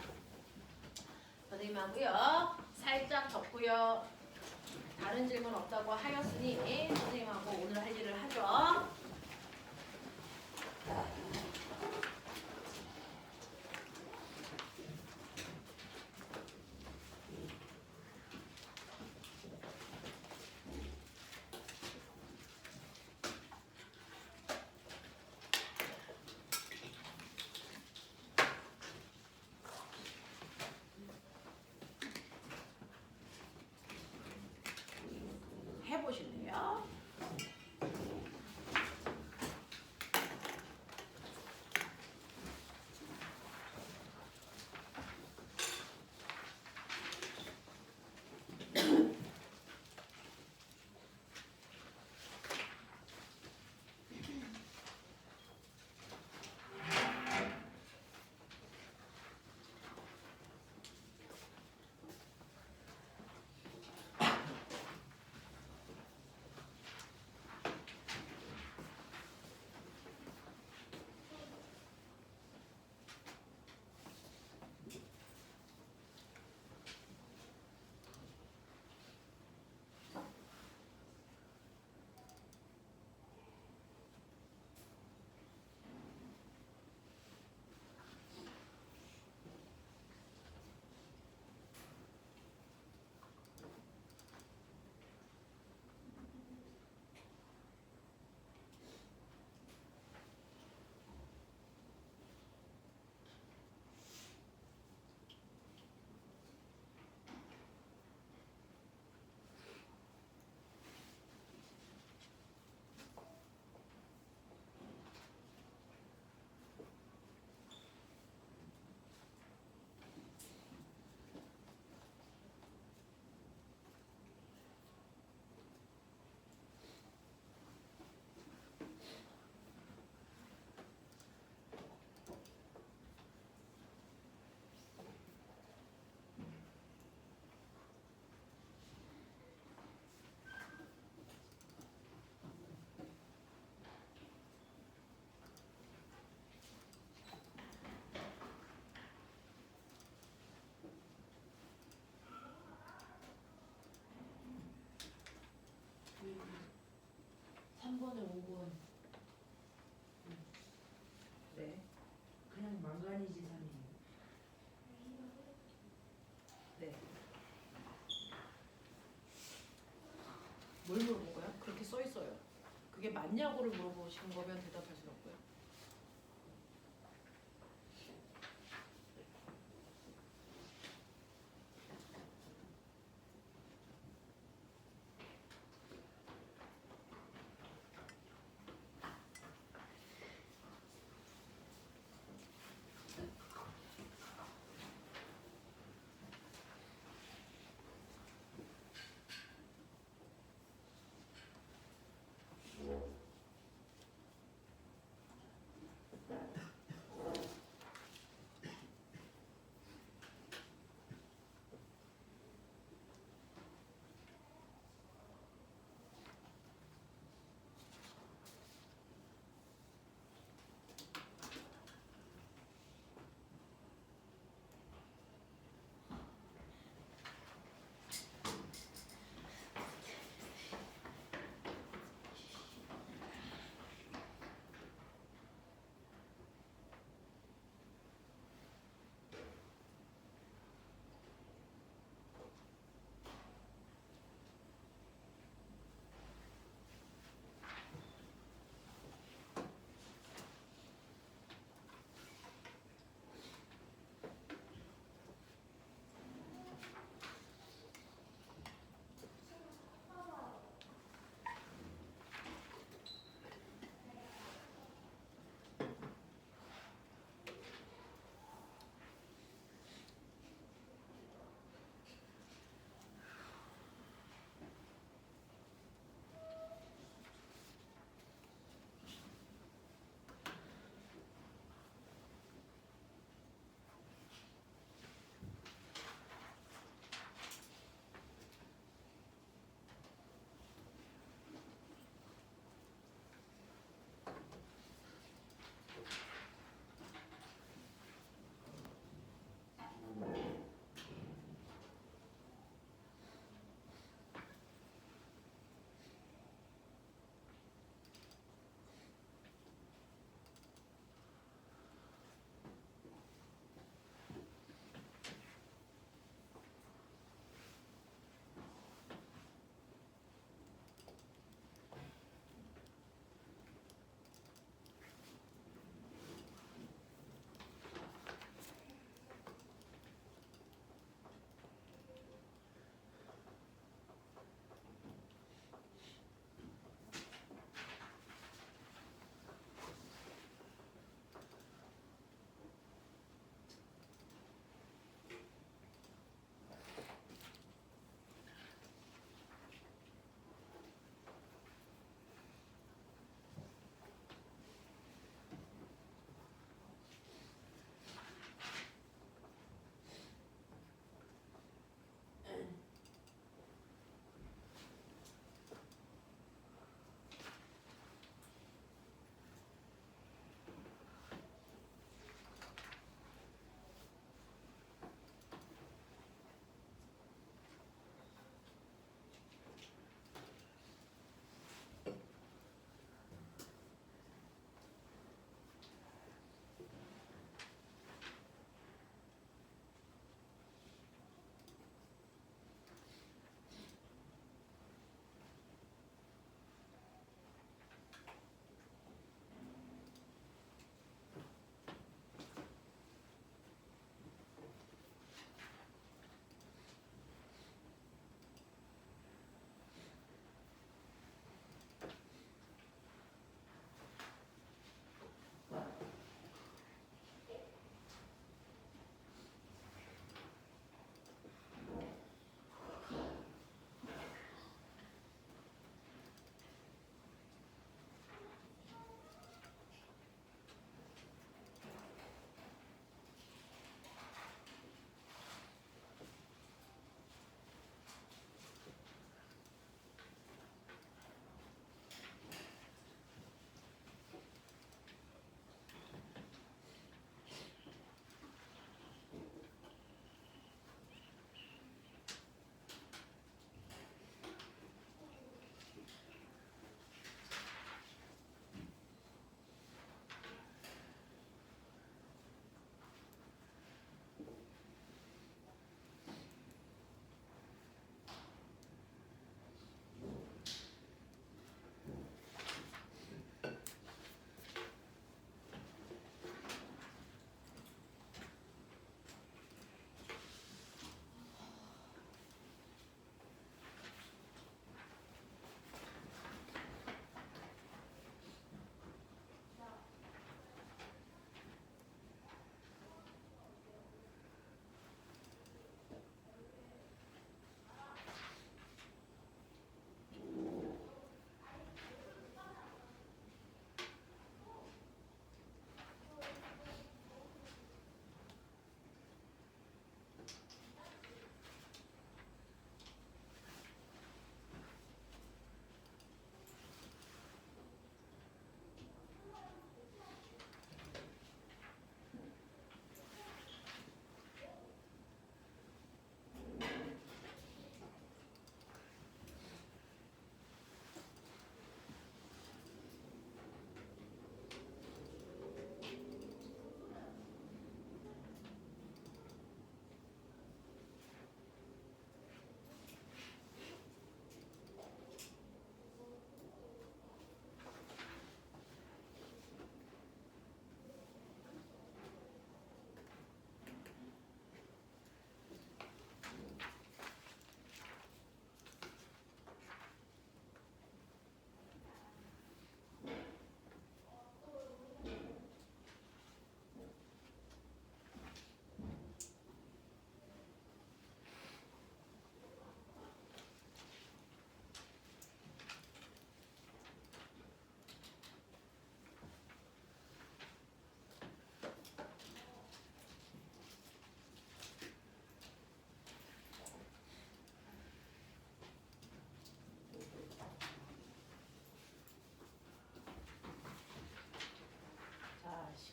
A: 선생님하고요. 살짝 덮고요. 다른 질문 없다고 하였으니 선생님하고 오늘 할 일을 하죠. 해보실래요? 그게 맞냐고를 물어보시는 거면 대답할 수 없고요.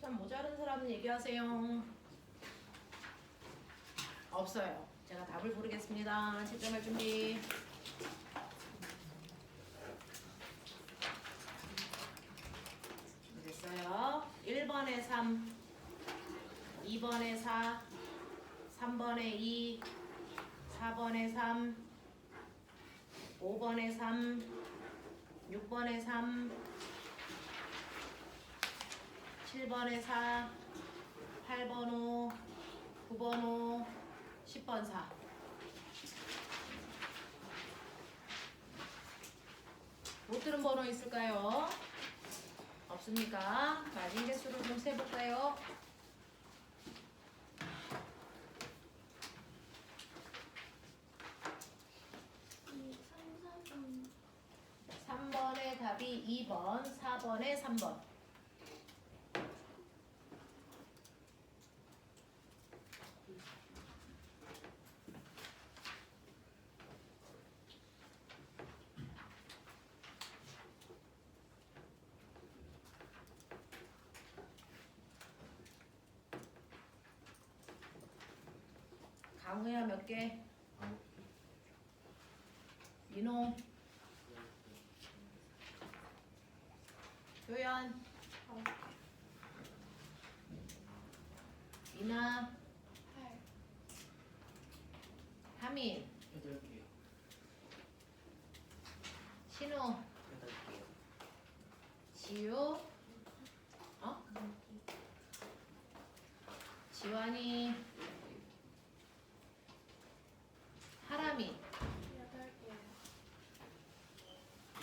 A: 시간 모자른 사람은 얘기하세요. 없어요. 제가 답을 부르겠습니다. 채점할 준비. 됐어요. 1번에 3, 2번에 4, 3번에 2, 4번에 3, 5번에 3, 6번에 3, 7번에 4, 8번 5, 9번 5, 10번 4. 못 들은 번호 있을까요? 없습니까? 맞은 개수를 좀 세볼까요? 3번의 답이 2번, 4번에 3번. 강우야 몇 개? 민호, 효연, 이나, 하민,
C: 8개요.
A: 신우,
C: 8개요.
A: 지우, 지환이, 하람이,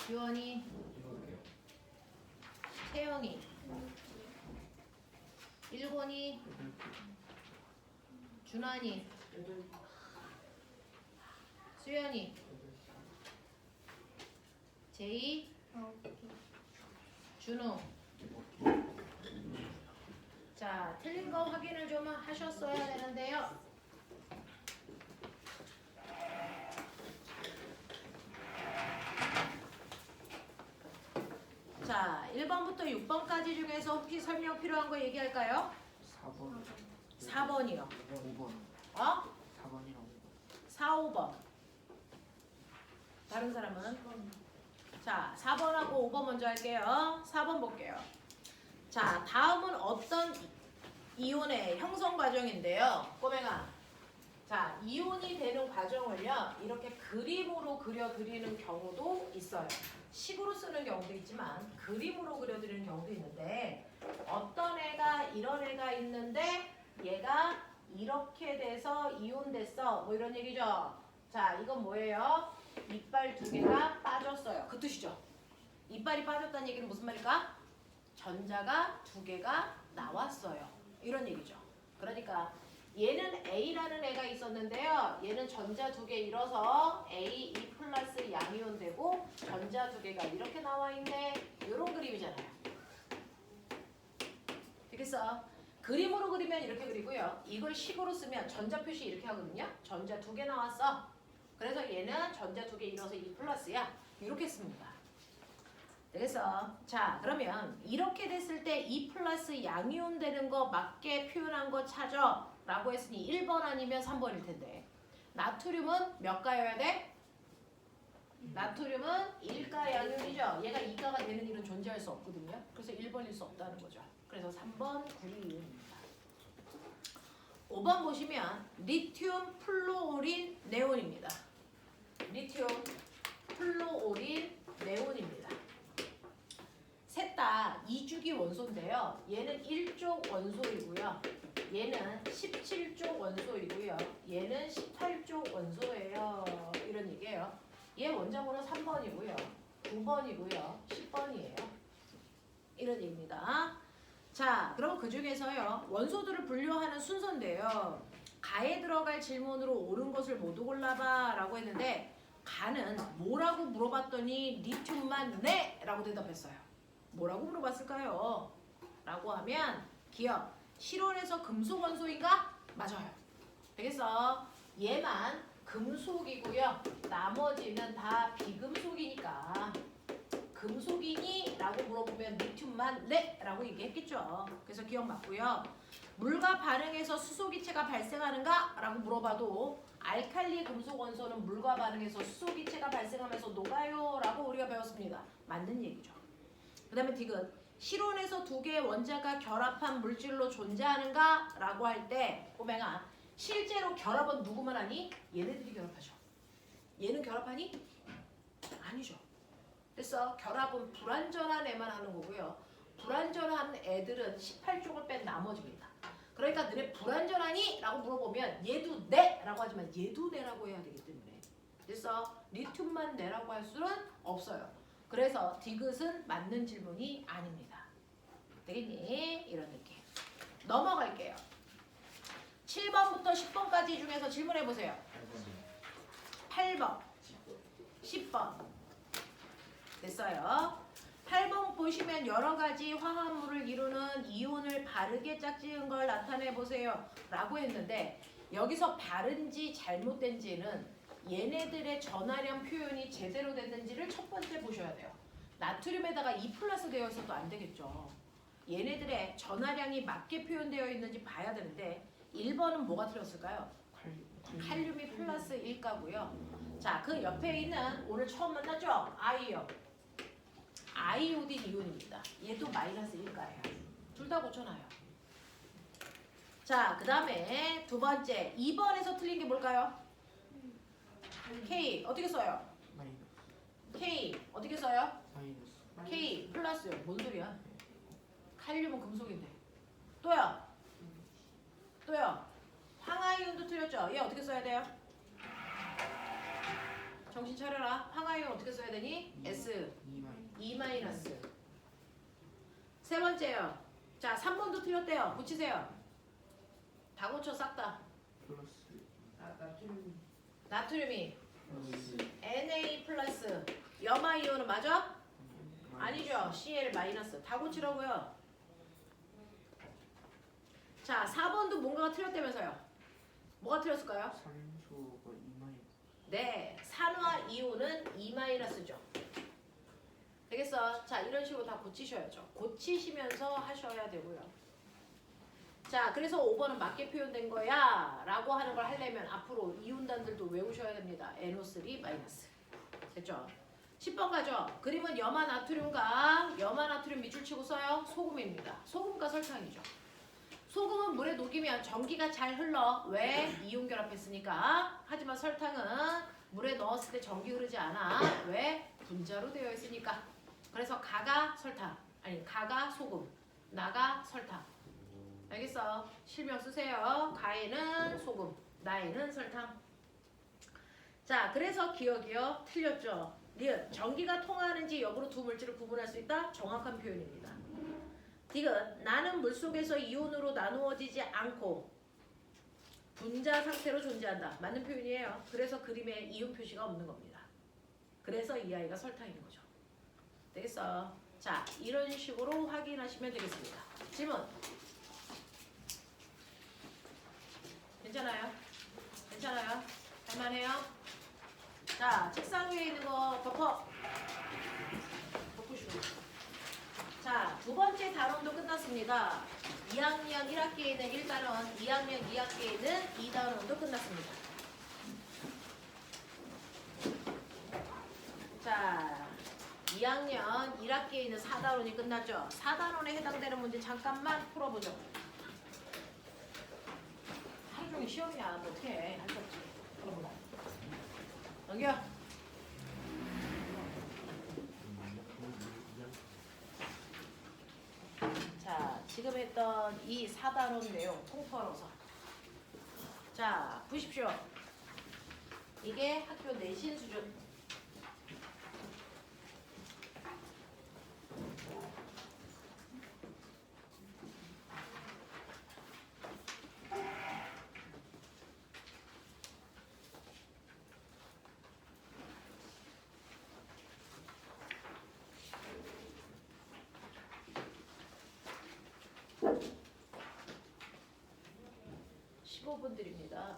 A: 지원이,
C: 7개요.
A: 태영이, 일곤이, 준환이, 수연이, 제이, 준우. 자, 틀린 거 확인을 좀 하셨어야 되는데요. 자, 1번부터 6번까지 중에서 혹시 설명 필요한 거 얘기할까요?
C: 4번.
A: 4번이요.
C: 5번.
A: 어?
C: 4번이랑 5번.
A: 4, 5번. 다른 사람은? 자, 4번하고 5번 먼저 할게요. 4번 볼게요. 자, 다음은 어떤 이온의 형성 과정인데요. 꼬맹아. 자, 이온이 되는 과정을요. 이렇게 그림으로 그려드리는 경우도 있어요. 식으로 쓰는 경우도 있지만 그림으로 그려드리는 경우도 있는데 어떤 애가 이런 애가 있는데 얘가 이렇게 돼서 이온 됐어. 뭐 이런 얘기죠. 자, 이건 뭐예요? 이빨 2개가 빠졌어요. 그 뜻이죠. 이빨이 빠졌다는 얘기는 무슨 말일까? 전자가 2개가 나왔어요. 이런 얘기죠. 그러니까 얘는 A라는 애가 있었는데요. 얘는 전자 2개 잃어서 A, E 플러스 양이온 되고 전자 2개가 이렇게 나와 있네. 이런 그림이잖아요. 되겠어? 그림으로 그리면 이렇게 그리고요. 이걸 식으로 쓰면 전자 표시 이렇게 하거든요. 전자 2개 나왔어. 그래서 얘는 전자 2개 잃어서 E 플러스야. 이렇게 씁니다. 되겠어? 자, 그러면 이렇게 됐을 때 E 플러스 양이온 되는 거 맞게 표현한 거 찾아 라고 했으니 1번 아니면 3번일 텐데 나트륨은 몇 가여야 돼? 나트륨은 1가 양이온이죠. 얘가 2가가 되는 일은 존재할 수 없거든요. 그래서 1번일 수 없다는 거죠. 그래서 3번 구리이온입니다. 5번 보시면 리튬 플루오린 네온입니다. 리튬 플루오린 네온입니다. 셋 다 2주기 원소인데요. 얘는 1쪽 원소이고요. 얘는 17쪽 원소이고요. 얘는 18쪽 원소예요. 이런 얘기예요. 얘 원자번호 3번이고요. 9번이고요. 10번이에요. 이런 얘기입니다. 자, 그럼 그 중에서요. 원소들을 분류하는 순서인데요. 가에 들어갈 질문으로 옳은 것을 모두 골라봐 라고 했는데 가는 뭐라고 물어봤더니 리튬만 네! 라고 대답했어요. 뭐라고 물어봤을까요? 라고 하면 기억. 실온에서 금속 원소인가? 맞아요. 되겠어? 얘만 금속이고요. 나머지는 다 비금속이니까 금속이니? 라고 물어보면 리튬만 네! 라고 얘기했겠죠. 그래서 기억 맞고요. 물과 반응해서 수소기체가 발생하는가? 라고 물어봐도 알칼리 금속 원소는 물과 반응해서 수소기체가 발생하면서 녹아요 라고 우리가 배웠습니다. 맞는 얘기죠. 그 다음에 디귿 실온에서 두 개의 원자가 결합한 물질로 존재하는가? 라고 할 때 꼬맹아 실제로 결합은 누구만 하니? 얘네들이 결합하죠. 얘는 결합하니? 아니죠. 그래서 결합은 불완전한 애만 하는 거고요. 불완전한 애들은 18쪽을 뺀 나머지입니다. 그러니까 너네 불완전하니? 라고 물어보면 얘도 네! 라고 하지만 얘도 네라고 해야 되기 때문에 그래서 리튬만 네라고 할 수는 없어요. 그래서 디귿은 맞는 질문이 아닙니다. 되겠니? 이런 느낌. 넘어갈게요. 7번부터 10번까지 중에서 질문해보세요. 8번, 10번. 됐어요. 8번 보시면 여러 가지 화합물을 이루는 이온을 바르게 짝지은 걸 나타내보세요. 라고 했는데 여기서 바른지 잘못된지는 얘네들의 전하량 표현이 제대로 됐는지를 첫 번째 보셔야 돼요. 나트륨에다가 2 플러스 되어 있어도 안 되겠죠. 얘네들의 전하량이 맞게 표현되어 있는지 봐야 되는데 1번은 뭐가 틀렸을까요? 칼륨이 플러스 1가고요. 자, 그 옆에 있는 오늘 처음 만났죠? 아이온. 아이오딘 이온입니다. 얘도 마이너스 1가예요. 둘 다 고쳐놔요. 자, 그 다음에 두 번째 2번에서 틀린 게 뭘까요? K 어떻게 써요? K 어떻게 써요? K 플러스요. 뭔 소리야? 칼륨은 금속인데. 또요. 또요. 황화이온도 틀렸죠? 얘 어떻게 써야 돼요? 정신 차려라. 황화이온 어떻게 써야 되니? S 2 마이너스. 세 번째요. 자, 3번도 틀렸대요. 고치세요. 다 고쳐 싹 다. 나트륨이 Na 플러스 염화이온은 맞아? 아니죠. Cl 마이너스. 다 고치라고요. 자, 4번도 뭔가가 틀렸다면서요. 뭐가 틀렸을까요?
C: 산소가 2마이.
A: 네, 산화이온은 2-죠. 되겠어? 자, 이런 식으로 다 고치셔야죠. 고치시면서 하셔야 되고요. 자, 그래서 5번은 맞게 표현된 거야 라고 하는 걸 하려면 앞으로 이온단들도 외우셔야 됩니다. NO3 마이너스. 됐죠? 10번 가죠. 그림은 염화나트륨과 염화나트륨 밑줄 치고 써요. 소금입니다. 소금과 설탕이죠. 소금은 물에 녹이면 전기가 잘 흘러. 왜? 이온 결합했으니까. 하지만 설탕은 물에 넣었을 때 전기 흐르지 않아. 왜? 분자로 되어 있으니까. 그래서 가가 설탕, 아니 가가 소금, 나가 설탕. 알겠어? 실명 쓰세요. 가에는 소금, 나에는 설탕. 자, 그래서 기억이요. 틀렸죠? 니은 전기가 통하는지 여부로 두 물질을 구분할 수 있다? 정확한 표현입니다. 디귿 나는 물속에서 이온으로 나누어지지 않고 분자 상태로 존재한다. 맞는 표현이에요. 그래서 그림에 이온 표시가 없는 겁니다. 그래서 이 아이가 설탕인 거죠. 되겠어? 자, 이런 식으로 확인하시면 되겠습니다. 질문. 괜찮아요? 괜찮아요? 할만해요? 자, 책상 위에 있는 거 덮어. 덮으시고. 자, 두 번째 단원도 끝났습니다. 2학년 1학기에는 1단원, 2학년 2학기에는 2단원도 끝났습니다. 자, 2학년 1학기에는 4단원이 끝났죠. 4단원에 해당되는 문제 잠깐만 풀어보죠. 하루 종일 시험이야. 뭐 어떻게 해. 할 수 없지. 풀어보자. 넘겨. 자, 지금 했던 이 4단원 내용 통틀어서. 자, 보십시오. 이게 학교 내신 수준. 분들입니다.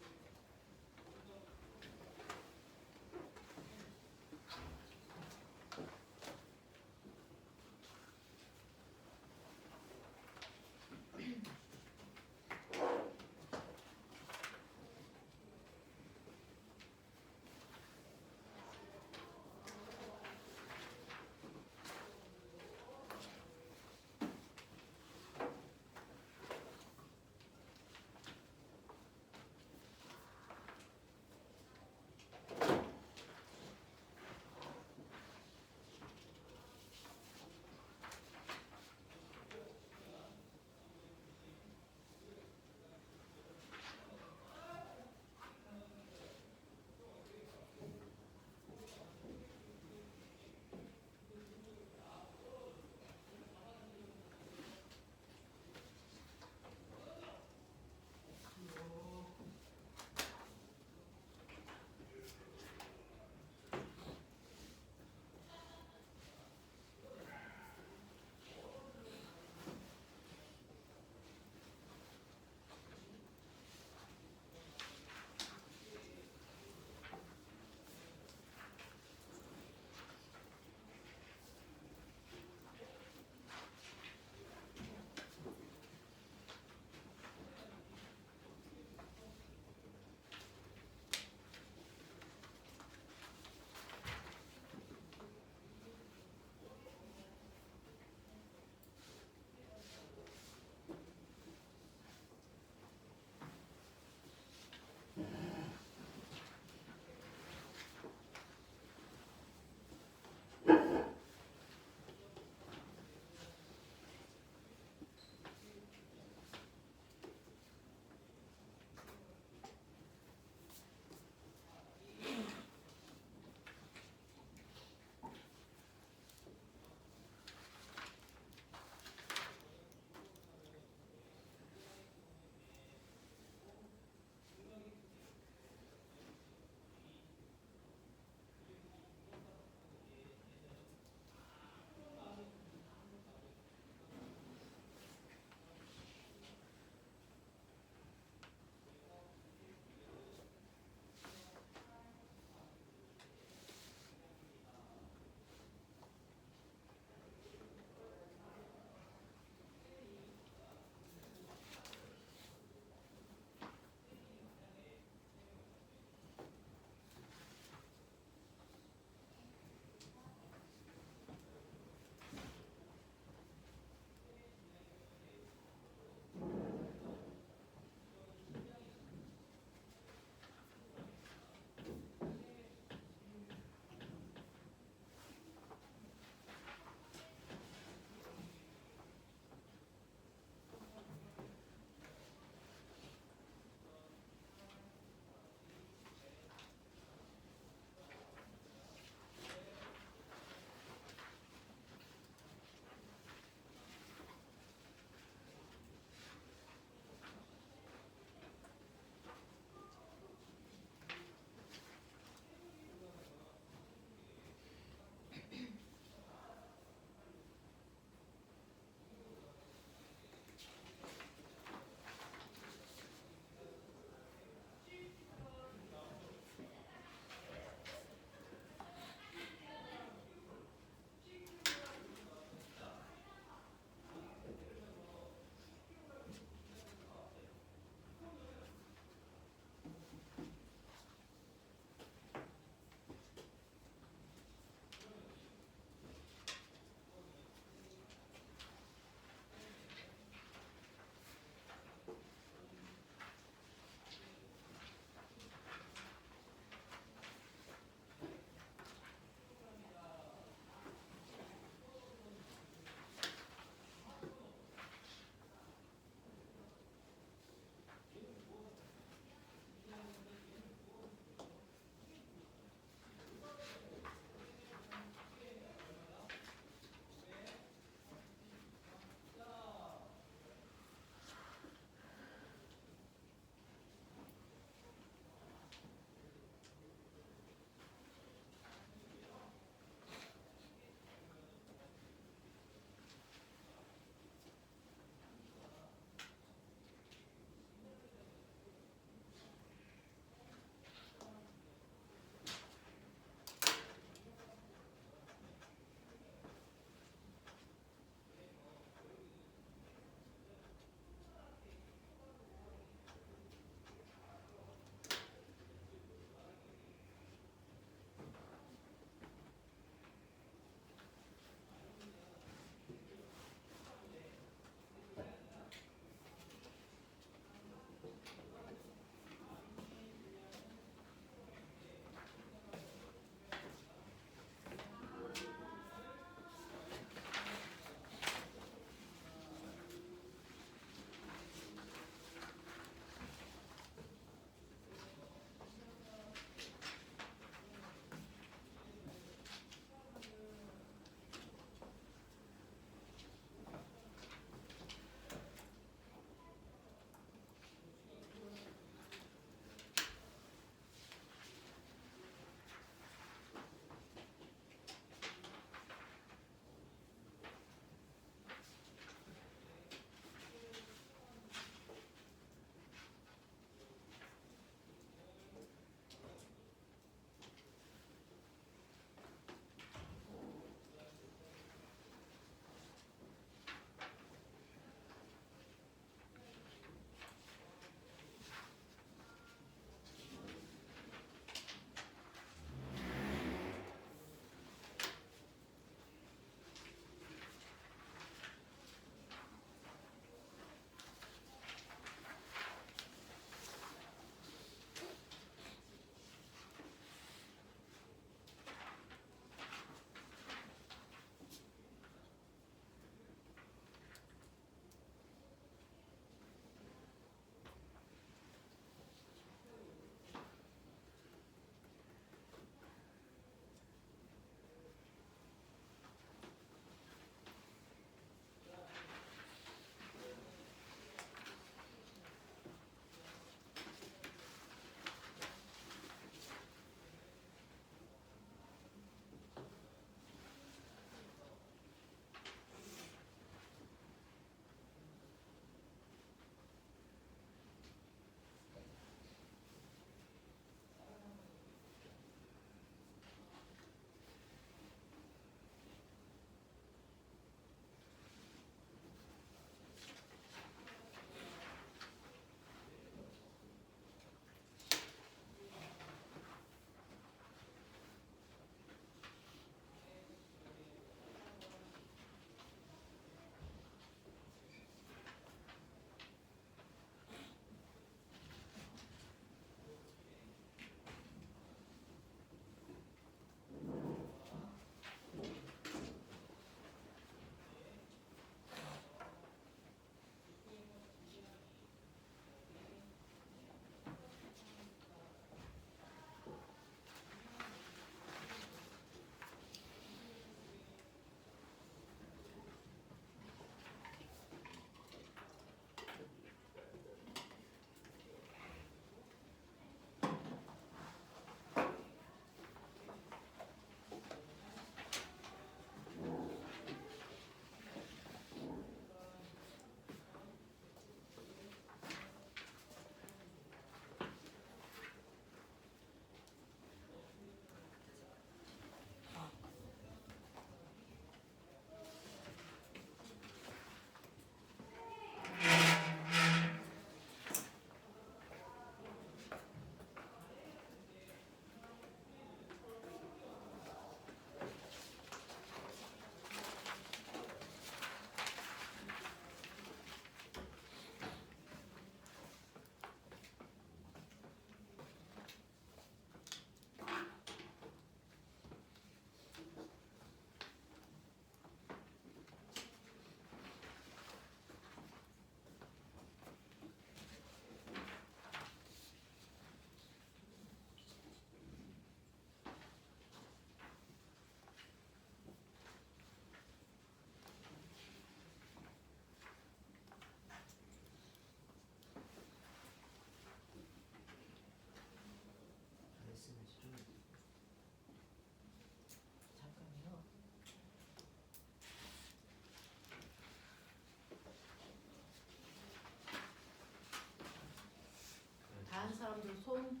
A: 손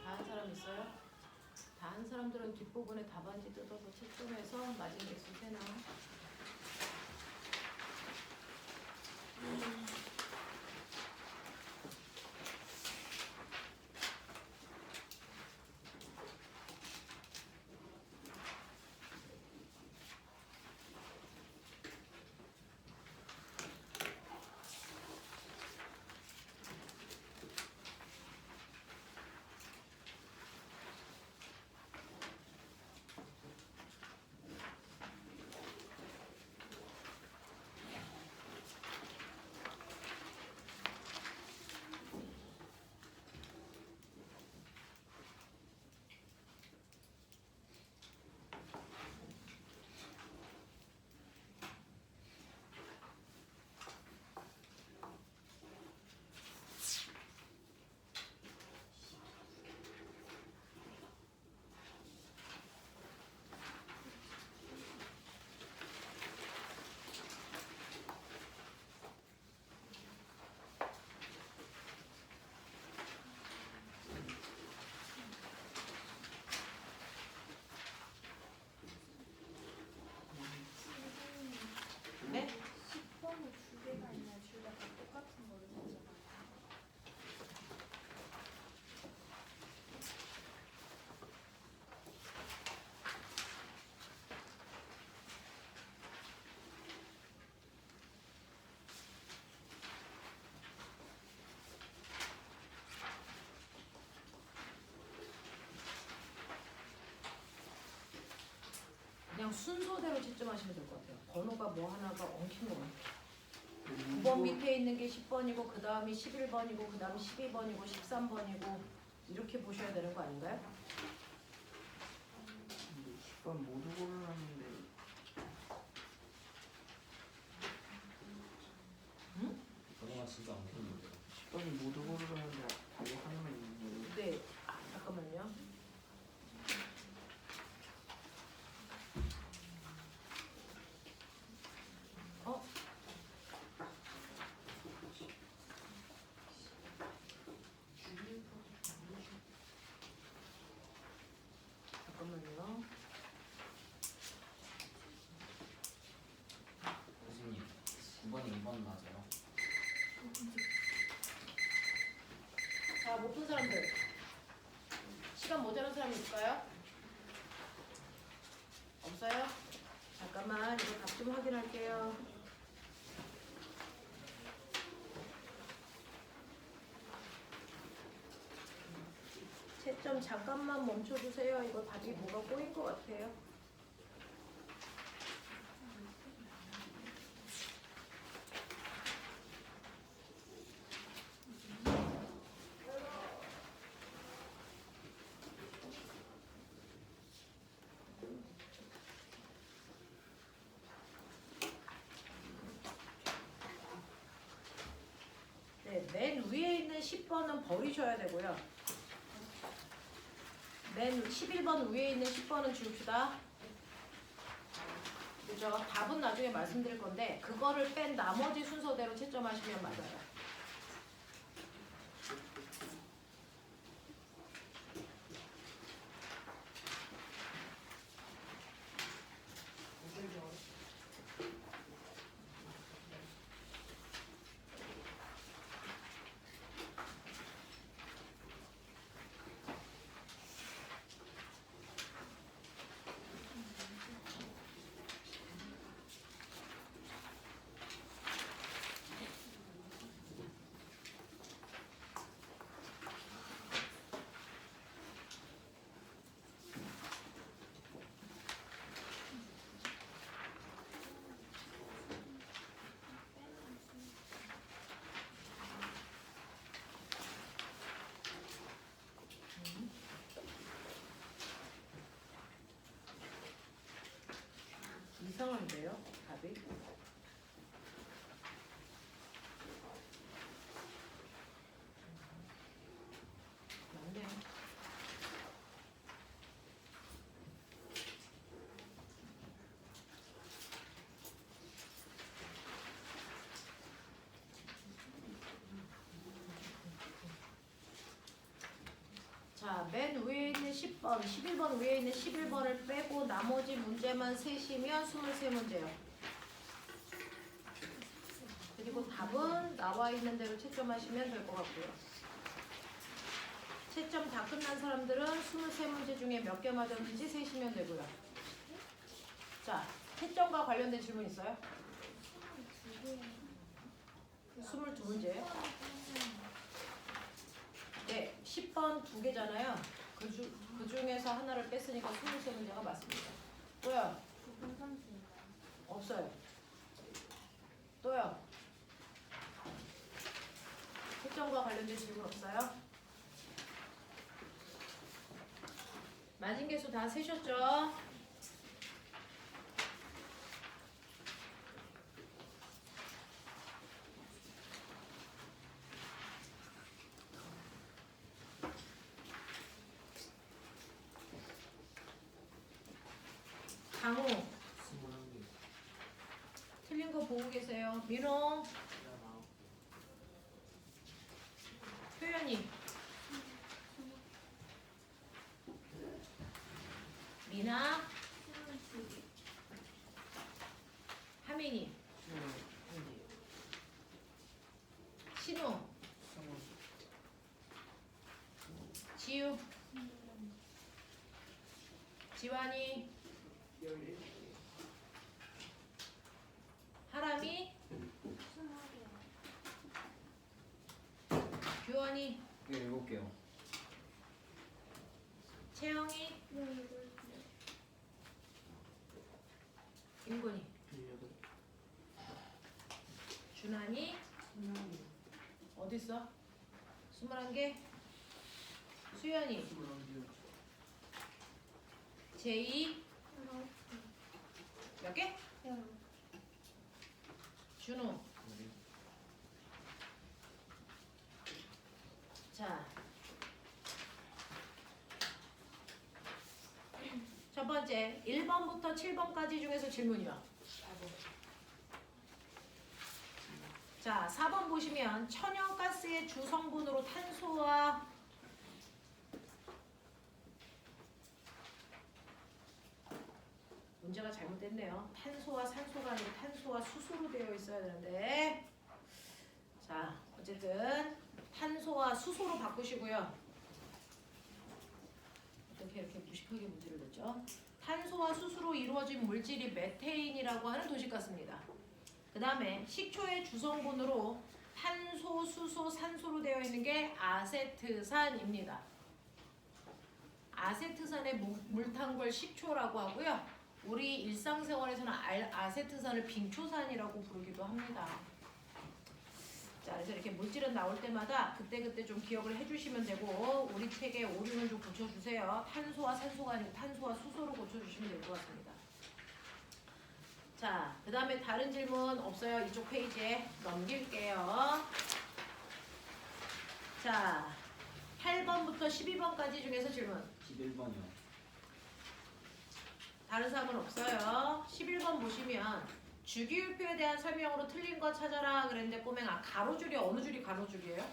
A: 다 한 사람 있어요? 다 한 사람들은 뒷부분에 답안지 뜯어서 채점해서 맞은 개수 세나. 네?
D: 10번을 두 개가 있나 둘 다 똑같은 거를 찾아봐요.
A: 그냥 순서대로 채점하시면 될 것 같아요. 번호가 뭐 하나가 엉킨 거 같아요. 9번 밑에 있는 게 10번이고 그 다음이 11번이고 그 다음이 12번이고 13번이고 이렇게 보셔야 되는 거 아닌가요?
C: 근데 10번 모두 고르라는데
E: 번호가 진짜 많겠는데.
C: 10번이 모두 고르라는데 답이 하나만 있는 거예요.
A: 네. 잠깐만요. 어? 잠깐만요.
E: 교수님, 9번, 2번 맞아요?
A: 자, 못 푼 사람들. 시간 모자란 사람 있을까요? 없어요? 잠깐만, 이거 답 좀 확인할게요. 채점 잠깐만 멈춰주세요. 이거 답이 뭐가 꼬인 것 같아요. 네, 맨 위에 있는 10번은 버리셔야 되고요. 맨 11번 위에 있는 10번은 지웁시다. 그죠? 답은 나중에 말씀드릴 건데 그거를 뺀 나머지 순서대로 채점하시면 맞아요. 자, 맨 위에 있는 10번, 11번 위에 있는 11번을 빼고 나머지 문제만 셋이면 23문제예요. 그리고 답은 나와 있는 대로 채점하시면 될 것 같고요. 채점 다 끝난 사람들은 23문제 중에 몇 개 맞았는지 세시면 되고요. 자, 채점과 관련된 질문 있어요? 22문제예요? 네, 10번 2개잖아요. 그 중에서 하나를 뺐으니까 23문제가 맞습니다. 또요? 없어요. 또요? 채점과 관련된 질문 없어요? 맞은 개수 다 세셨죠? 강호
C: 21개.
A: 틀린 거 보고 계세요. 민호, 표현이, 미나, 하민이, 신우, 지우, 지환이, 하람이, 규원이,
E: 7개요.
A: 채영이, 김건희,
C: 18.
A: 준환이, 어딨어? 21개, 수연이,
C: 21개.
A: 제이, 몇 개? 준호. 자, 첫 번째 1번부터 7번까지 중에서 질문이요. 자, 4번 보시면 천연가스의 주성분으로 탄소와 문제가 잘못됐네요. 탄소와 산소가 아니라 탄소와 수소로 되어 있어야 되는데, 자, 어쨌든 탄소와 수소로 바꾸시고요. 어떻게 이렇게 무식하게 문제를 냈죠? 탄소와 수소로 이루어진 물질이 메테인이라고 하는 도시가스입니다. 그 다음에 식초의 주성분으로 탄소, 수소, 산소로 되어 있는 게 아세트산입니다. 아세트산의 물탄 걸 식초라고 하고요. 우리 일상생활에서는 아세트산을 빙초산이라고 부르기도 합니다. 자, 그래서 이렇게 물질은 나올 때마다 그때그때 좀 기억을 해주시면 되고, 우리 책에 오류는 좀 고쳐주세요. 탄소와 산소가 아니고 탄소와 수소로 고쳐주시면 될 것 같습니다. 자, 그 다음에 다른 질문 없어요. 이쪽 페이지에 넘길게요. 자, 8번부터 12번까지 중에서 질문.
E: 11번이요.
A: 다른 사람은 없어요. 11번 보시면 주기율표에 대한 설명으로 틀린 거 찾아라 그랬는데, 꼬맹아, 가로줄이 어느 줄이 가로줄이에요?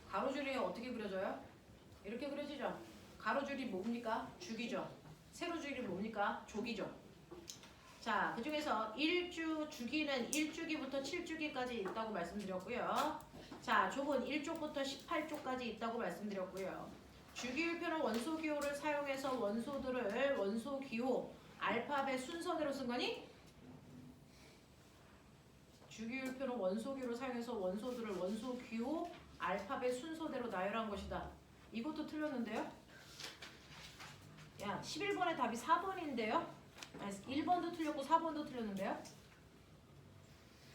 A: 가로줄이 어떻게 그려져요? 이렇게 그려지죠? 가로줄이 뭡니까? 주기죠. 세로줄이 뭡니까? 조기죠. 자, 그 중에서 1주 주기는 1주기부터 7주기까지 있다고 말씀드렸고요. 자, 족은 1족부터 18족까지 있다고 말씀드렸고요. 주기율표는 원소기호를 사용해서 원소들을 원소기호 알파벳 순서대로 쓴 거니? 주기율표는 원소기호를 사용해서 원소들을 원소기호 알파벳 순서대로 나열한 것이다. 이것도 틀렸는데요? 야, 11번의 답이 4번인데요? 1번도 틀렸고 4번도 틀렸는데요?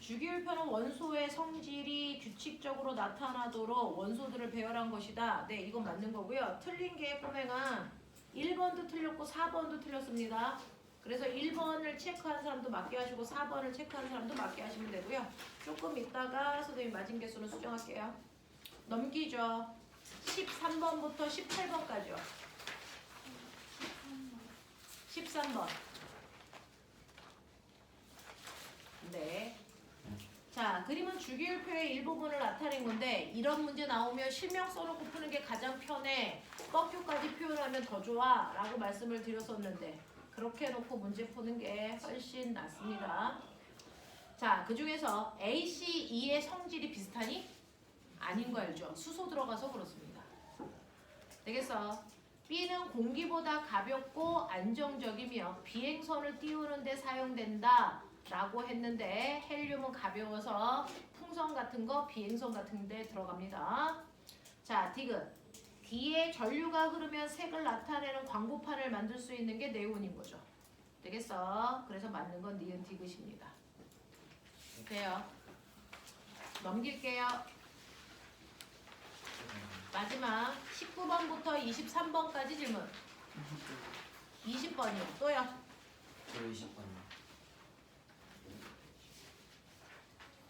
A: 주기율표는 원소의 성질이 규칙적으로 나타나도록 원소들을 배열한 것이다. 네, 이건 맞는 거고요. 틀린 게 꼬맹아 1번도 틀렸고 4번도 틀렸습니다. 그래서 1번을 체크한 사람도 맞게 하시고 4번을 체크한 사람도 맞게 하시면 되고요. 조금 있다가 선생님 맞은 개수는 수정할게요. 넘기죠. 13번부터 18번까지요. 13번. 네. 자, 그림은 주기율표의 일부분을 나타낸 건데 이런 문제 나오면 실명 써놓고 푸는 게 가장 편해. 뻑큐까지 표현하면 더 좋아 라고 말씀을 드렸었는데 그렇게 해놓고 문제 푸는 게 훨씬 낫습니다. 자, 그 중에서 AC, E의 성질이 비슷하니? 아닌 거 알죠? 수소 들어가서 그렇습니다. 되겠어? B는 공기보다 가볍고 안정적이며 비행선을 띄우는 데 사용된다 라고 했는데 헬륨은 가벼워서 풍선 같은 거, 비행선 같은 데 들어갑니다. 자, 디귿. D에 전류가 흐르면 색을 나타내는 광고판을 만들 수 있는 게 네온인 거죠. 되겠어? 그래서 맞는 건 니은 디귿입니다. 돼요. 넘길게요. 마지막 19번부터 23번까지 질문. 20번이요. 또요.
E: 저 20번이요.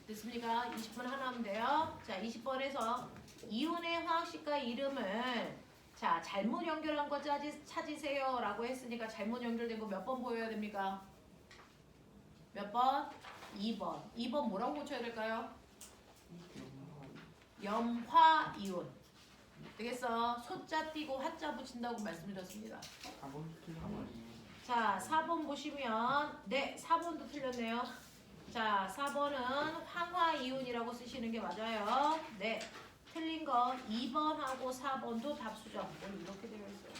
A: 됐습니까? 20번 하나 하면 돼요. 자, 20번에서 이온의 화학식과 이름을 자, 잘못 연결한 거 찾으세요 라고 했으니까 잘못 연결된 거 몇 번 보여야 됩니까? 몇 번? 2번. 2번 뭐라고 고쳐야 될까요? 염화이온. 되겠어? 소자 띄고 화자 붙인다고 말씀드렸습니다.
C: 4번 틀린 거 아니에요?
A: 자, 4번 보시면 네, 4번도 틀렸네요. 자, 4번은 황화이온이라고 쓰시는 게 맞아요. 네, 틀린 거 2번하고 4번도 답수죠. 이렇게 되어 있어요.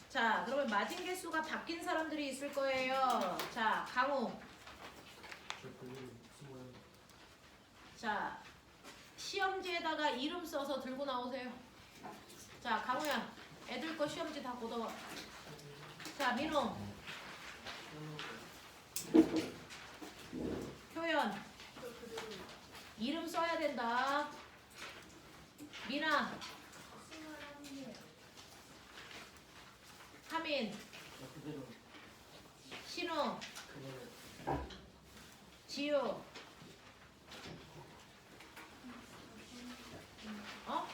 A: 자, 그러면 맞은 개수가 바뀐 사람들이 있을 거예요. 자, 강우.
C: 저 별로 숨어요.
A: 자, 시험지에다가 이름 써서 들고 나오세요. 자, 강우야. 애들 거 시험지 다 걷어와. 자, 민호. 효연. 이름 써야 된다. 미나. 하민.
C: 그대로
A: 신우.
C: 그대로
A: 지우. 어?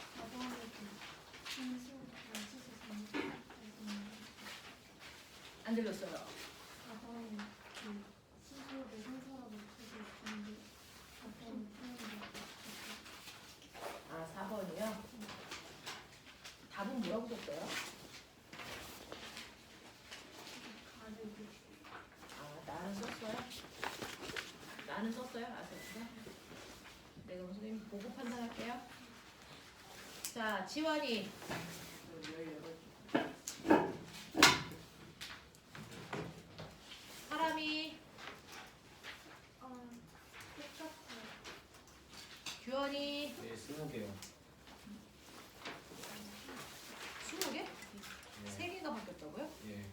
A: 안 들렸어요. 아, 4번이요? 답은 뭐라고 썼어요? 아, 나는 썼어요? 나는 썼어요? 아, 썼어요? 네, 그럼 선생님 보고 판단할게요. 자, 지원이. 사람이. 규현이.
E: 네, 20개요.
A: 20개?
E: 네.
A: 3개가 바뀌었다고요?
E: 예.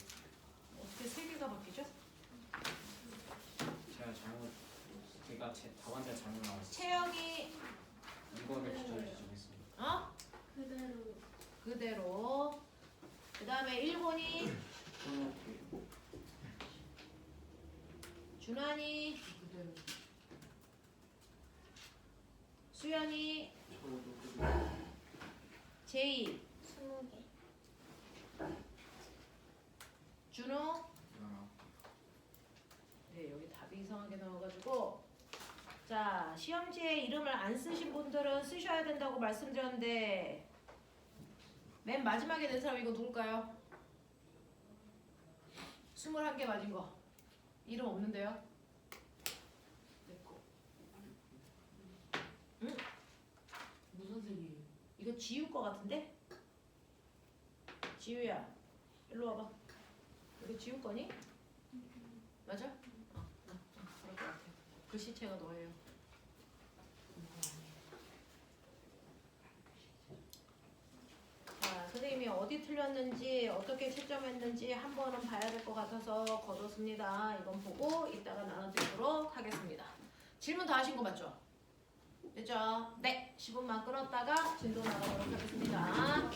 A: 어떻게 3개가 바뀌죠?
E: 제가 답안지가 잘못 나왔어요.
A: 채영이.
E: 이거를 지정했습니다.
A: 어? 그대로. 그 다음에 일본이. 준환이. 수연이. 제이. 준호. 네, 여기 답이 이상하게 나와가지고. 자, 시험지에 이름을 안 쓰신 분들은 쓰셔야 된다고 말씀드렸는데 맨 마지막에 낸 사람 이거 누굴까요? 21개 맞은 거. 이름 없는데요? 응?
B: 무슨 색이에요?
A: 이거 지우 거 같은데? 지우야, 일로 와봐. 이거 지우 거니? 맞아? 그럴 것 같아. 글씨체가 너예요. 자, 선생님이 어디 틀렸는지 어떻게 채점했는지 한 번은 봐야 될 것 같아서 거뒀습니다. 이건 보고 이따가 나눠드리도록 하겠습니다. 질문 다 하신 거 맞죠? 됐죠? 네, 10분만 끊었다가 진도 나가도록 하겠습니다.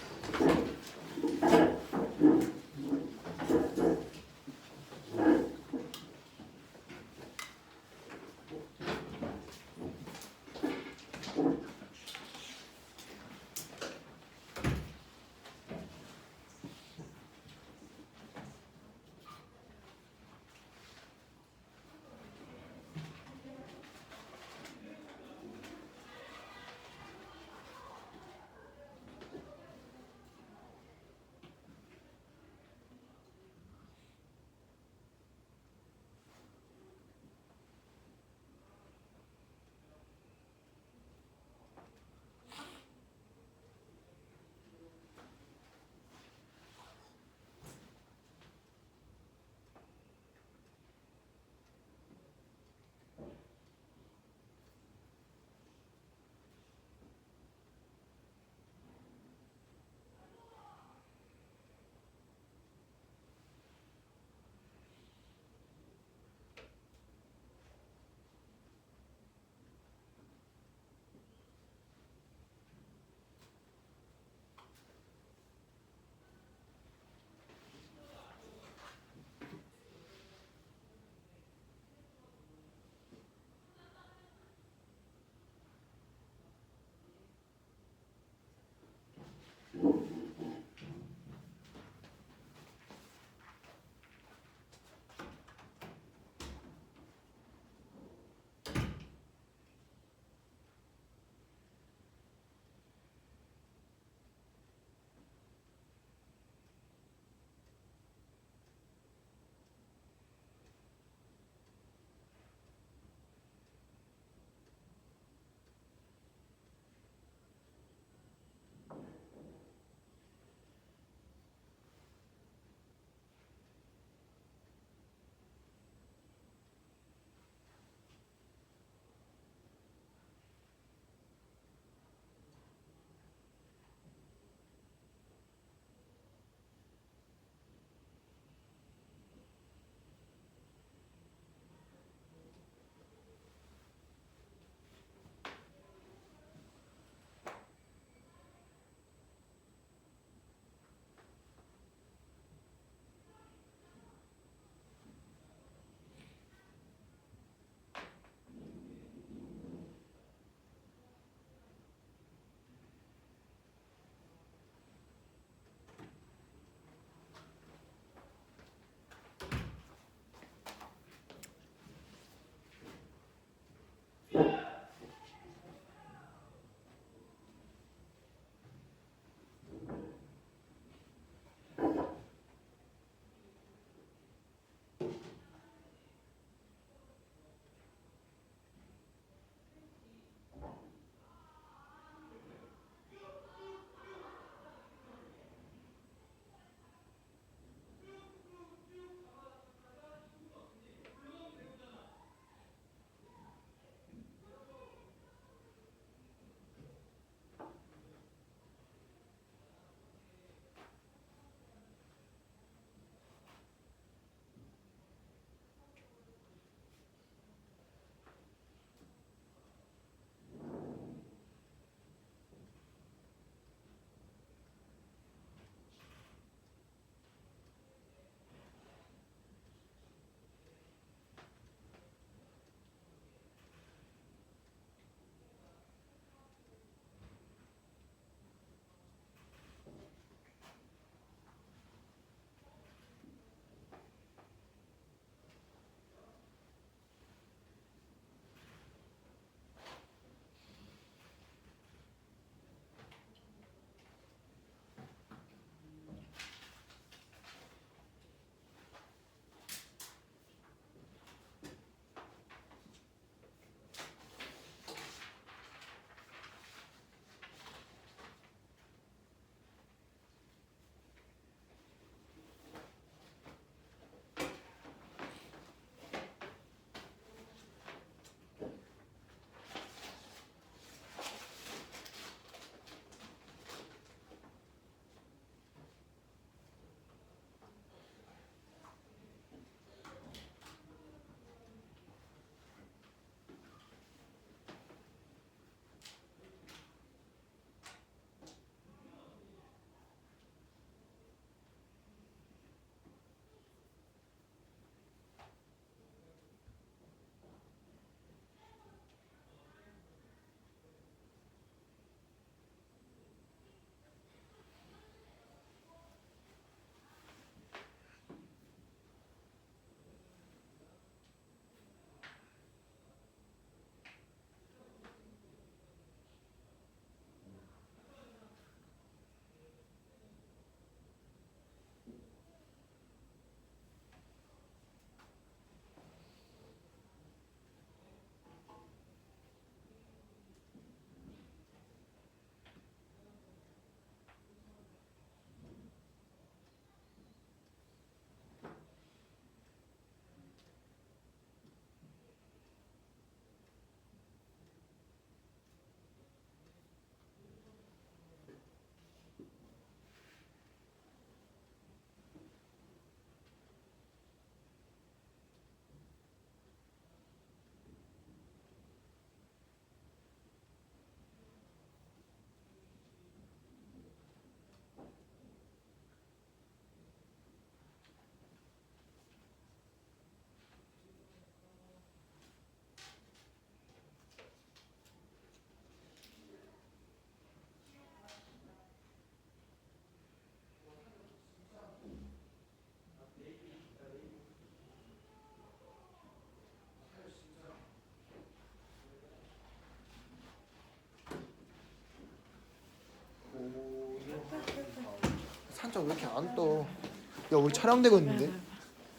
C: 살짝 왜 이렇게 안 떠? 야 우리 촬영되고 있는데?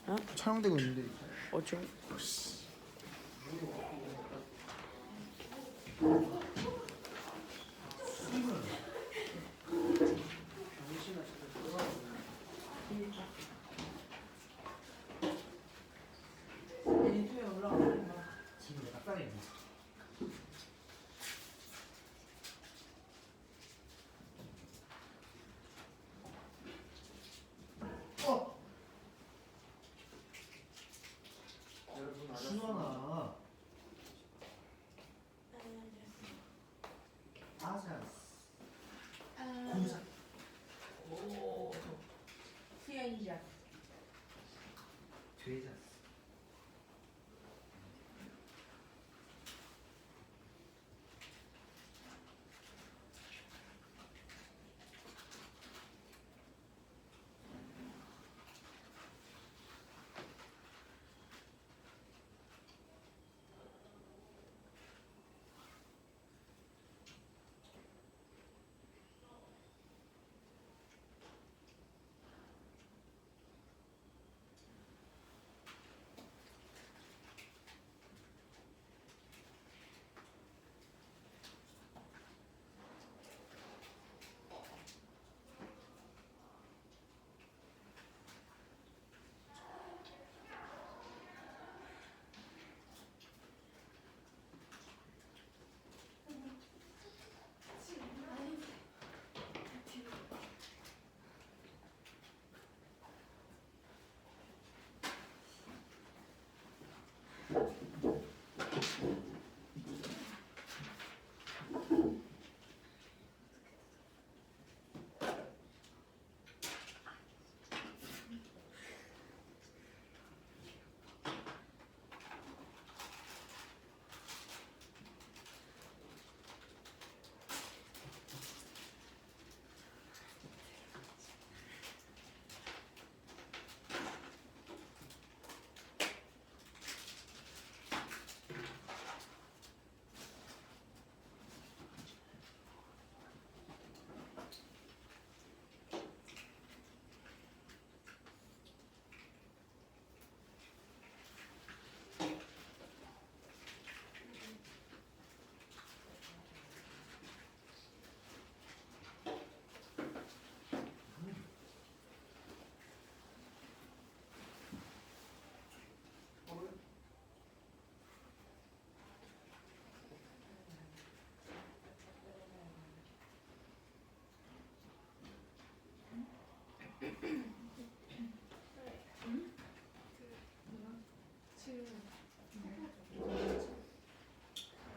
B: 어?
C: 촬영되고 있는데.
B: 어쩌?
F: 유튜브에 올라가는 거.
E: 지금 내가 따내.
C: 신원아. 아자.
F: 수연이자.
C: 돼자.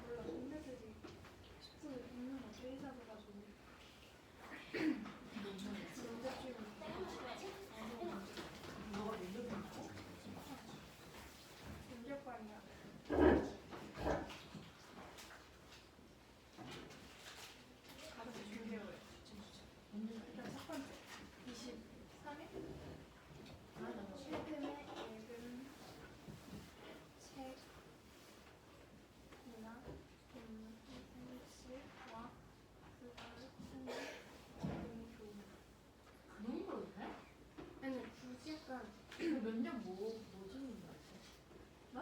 D: 몰라 선배들이 10분을 듣는 거 제일 잡아가지고 면접관이야. 가르쳐 준대요. 일단 첫 번째 23일 최근에 읽은 책이나 생식과 그걸 쓰는 기분이 좋은.
F: 너무 그런데?
D: 아니 굳이 약간
F: 면접 뭐 찍는 거 같아? 나?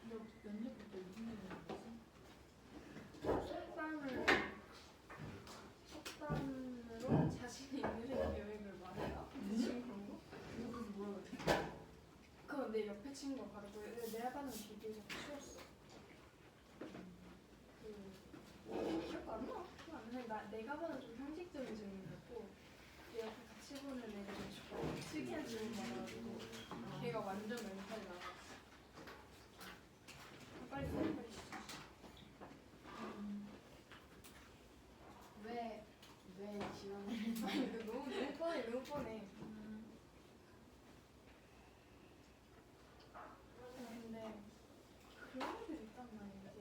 F: 너 면접 볼때 무슨 일 하는 거지?
D: 속담으로 자신이 인생 계획을 말해라. 지금 그런 거?
F: 그건 뭐라 그래?
D: 그거 내 옆에 친구가 가르쳐. 내가 받은 비디오 좀 치웠어. 기억 안 나? 기억 안 나. 내가 봐도 좀 형식적인 질문이었고 내 옆에 같이 보는 애가 좀 특이한 질문 많아가지고 걔가 완전 멘탈이 나갔어. 빨리 써, 빨리 써.
F: 왜 지원을
D: 아니 이거 너무 뻔해, 너무 뻔해. 근데 그런 애들 있단 말이야. 이제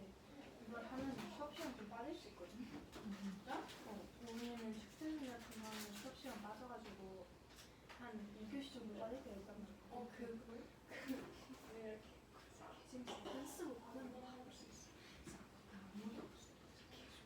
D: 이걸 하면 수업 시간 좀 빠질 수 있거든.
F: 진짜?
D: 우리는 식생일 같은 거는 수업 시간 빠져가지고 한 2교시 정도 빠질 때가 있단 말이야. 그걸? 왜 이렇게 지금 댄스부 받은 거 하고 수 있어.
F: 아무도 없어. 계속.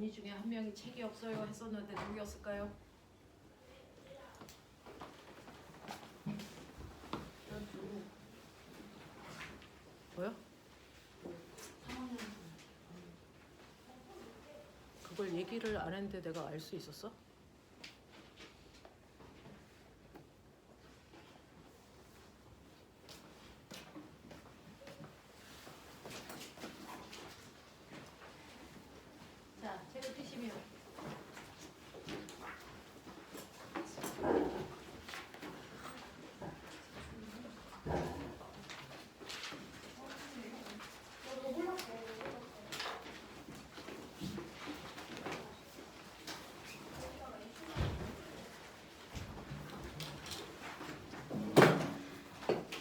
A: 언니 중에 한 명이 책이 없어요 했었는데 누구였을까요?
F: 저도
A: 뭐요?
F: 3학년
A: 그걸 얘기를 안 했는데 내가 알 수 있었어? 자, 책을 펴시면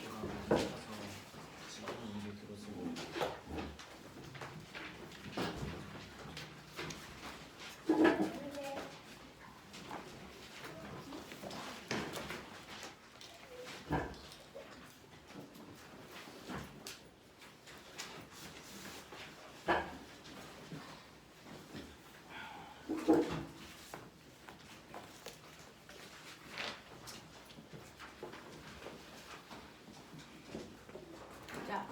E: 제가 가서 지금 이게 들어쓰고
A: 자,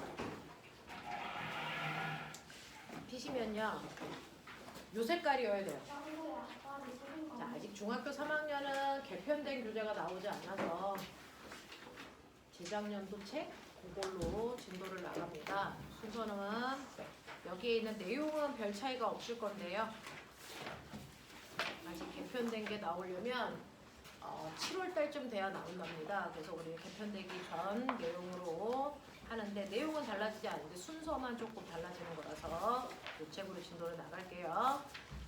A: 피시면요 요 색깔이어야 돼요. 자, 아직 중학교 3학년은 개편된 교재가 나오지 않아서 재작년도 책 그걸로 진도를 나갑니다. 순서는 여기에 있는 내용은 별 차이가 없을 건데요. 아직 개편된 게 나오려면 7월 달쯤 돼야 나온답니다. 그래서 우리 개편되기 전 내용으로 하는데 내용은 달라지지 않는데 순서만 조금 달라지는 거라서 이 책으로 진도를 나갈게요.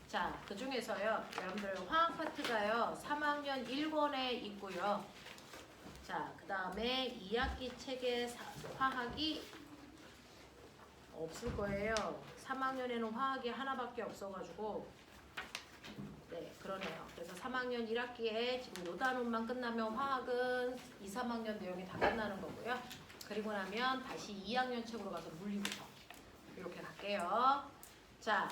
A: 자, 그 중에서요, 여러분들 화학 파트가요, 3학년 1권에 있고요. 자, 그 다음에 2학기 책에 화학이 없을 거예요. 3학년에는 화학이 하나밖에 없어가지고 네, 그러네요. 그래서 3학년 1학기에 지금 요 단원만 끝나면 화학은 2, 3학년 내용이 다 끝나는 거고요. 그리고 나면 다시 2학년 책으로 가서 물리부터 이렇게 갈게요. 자,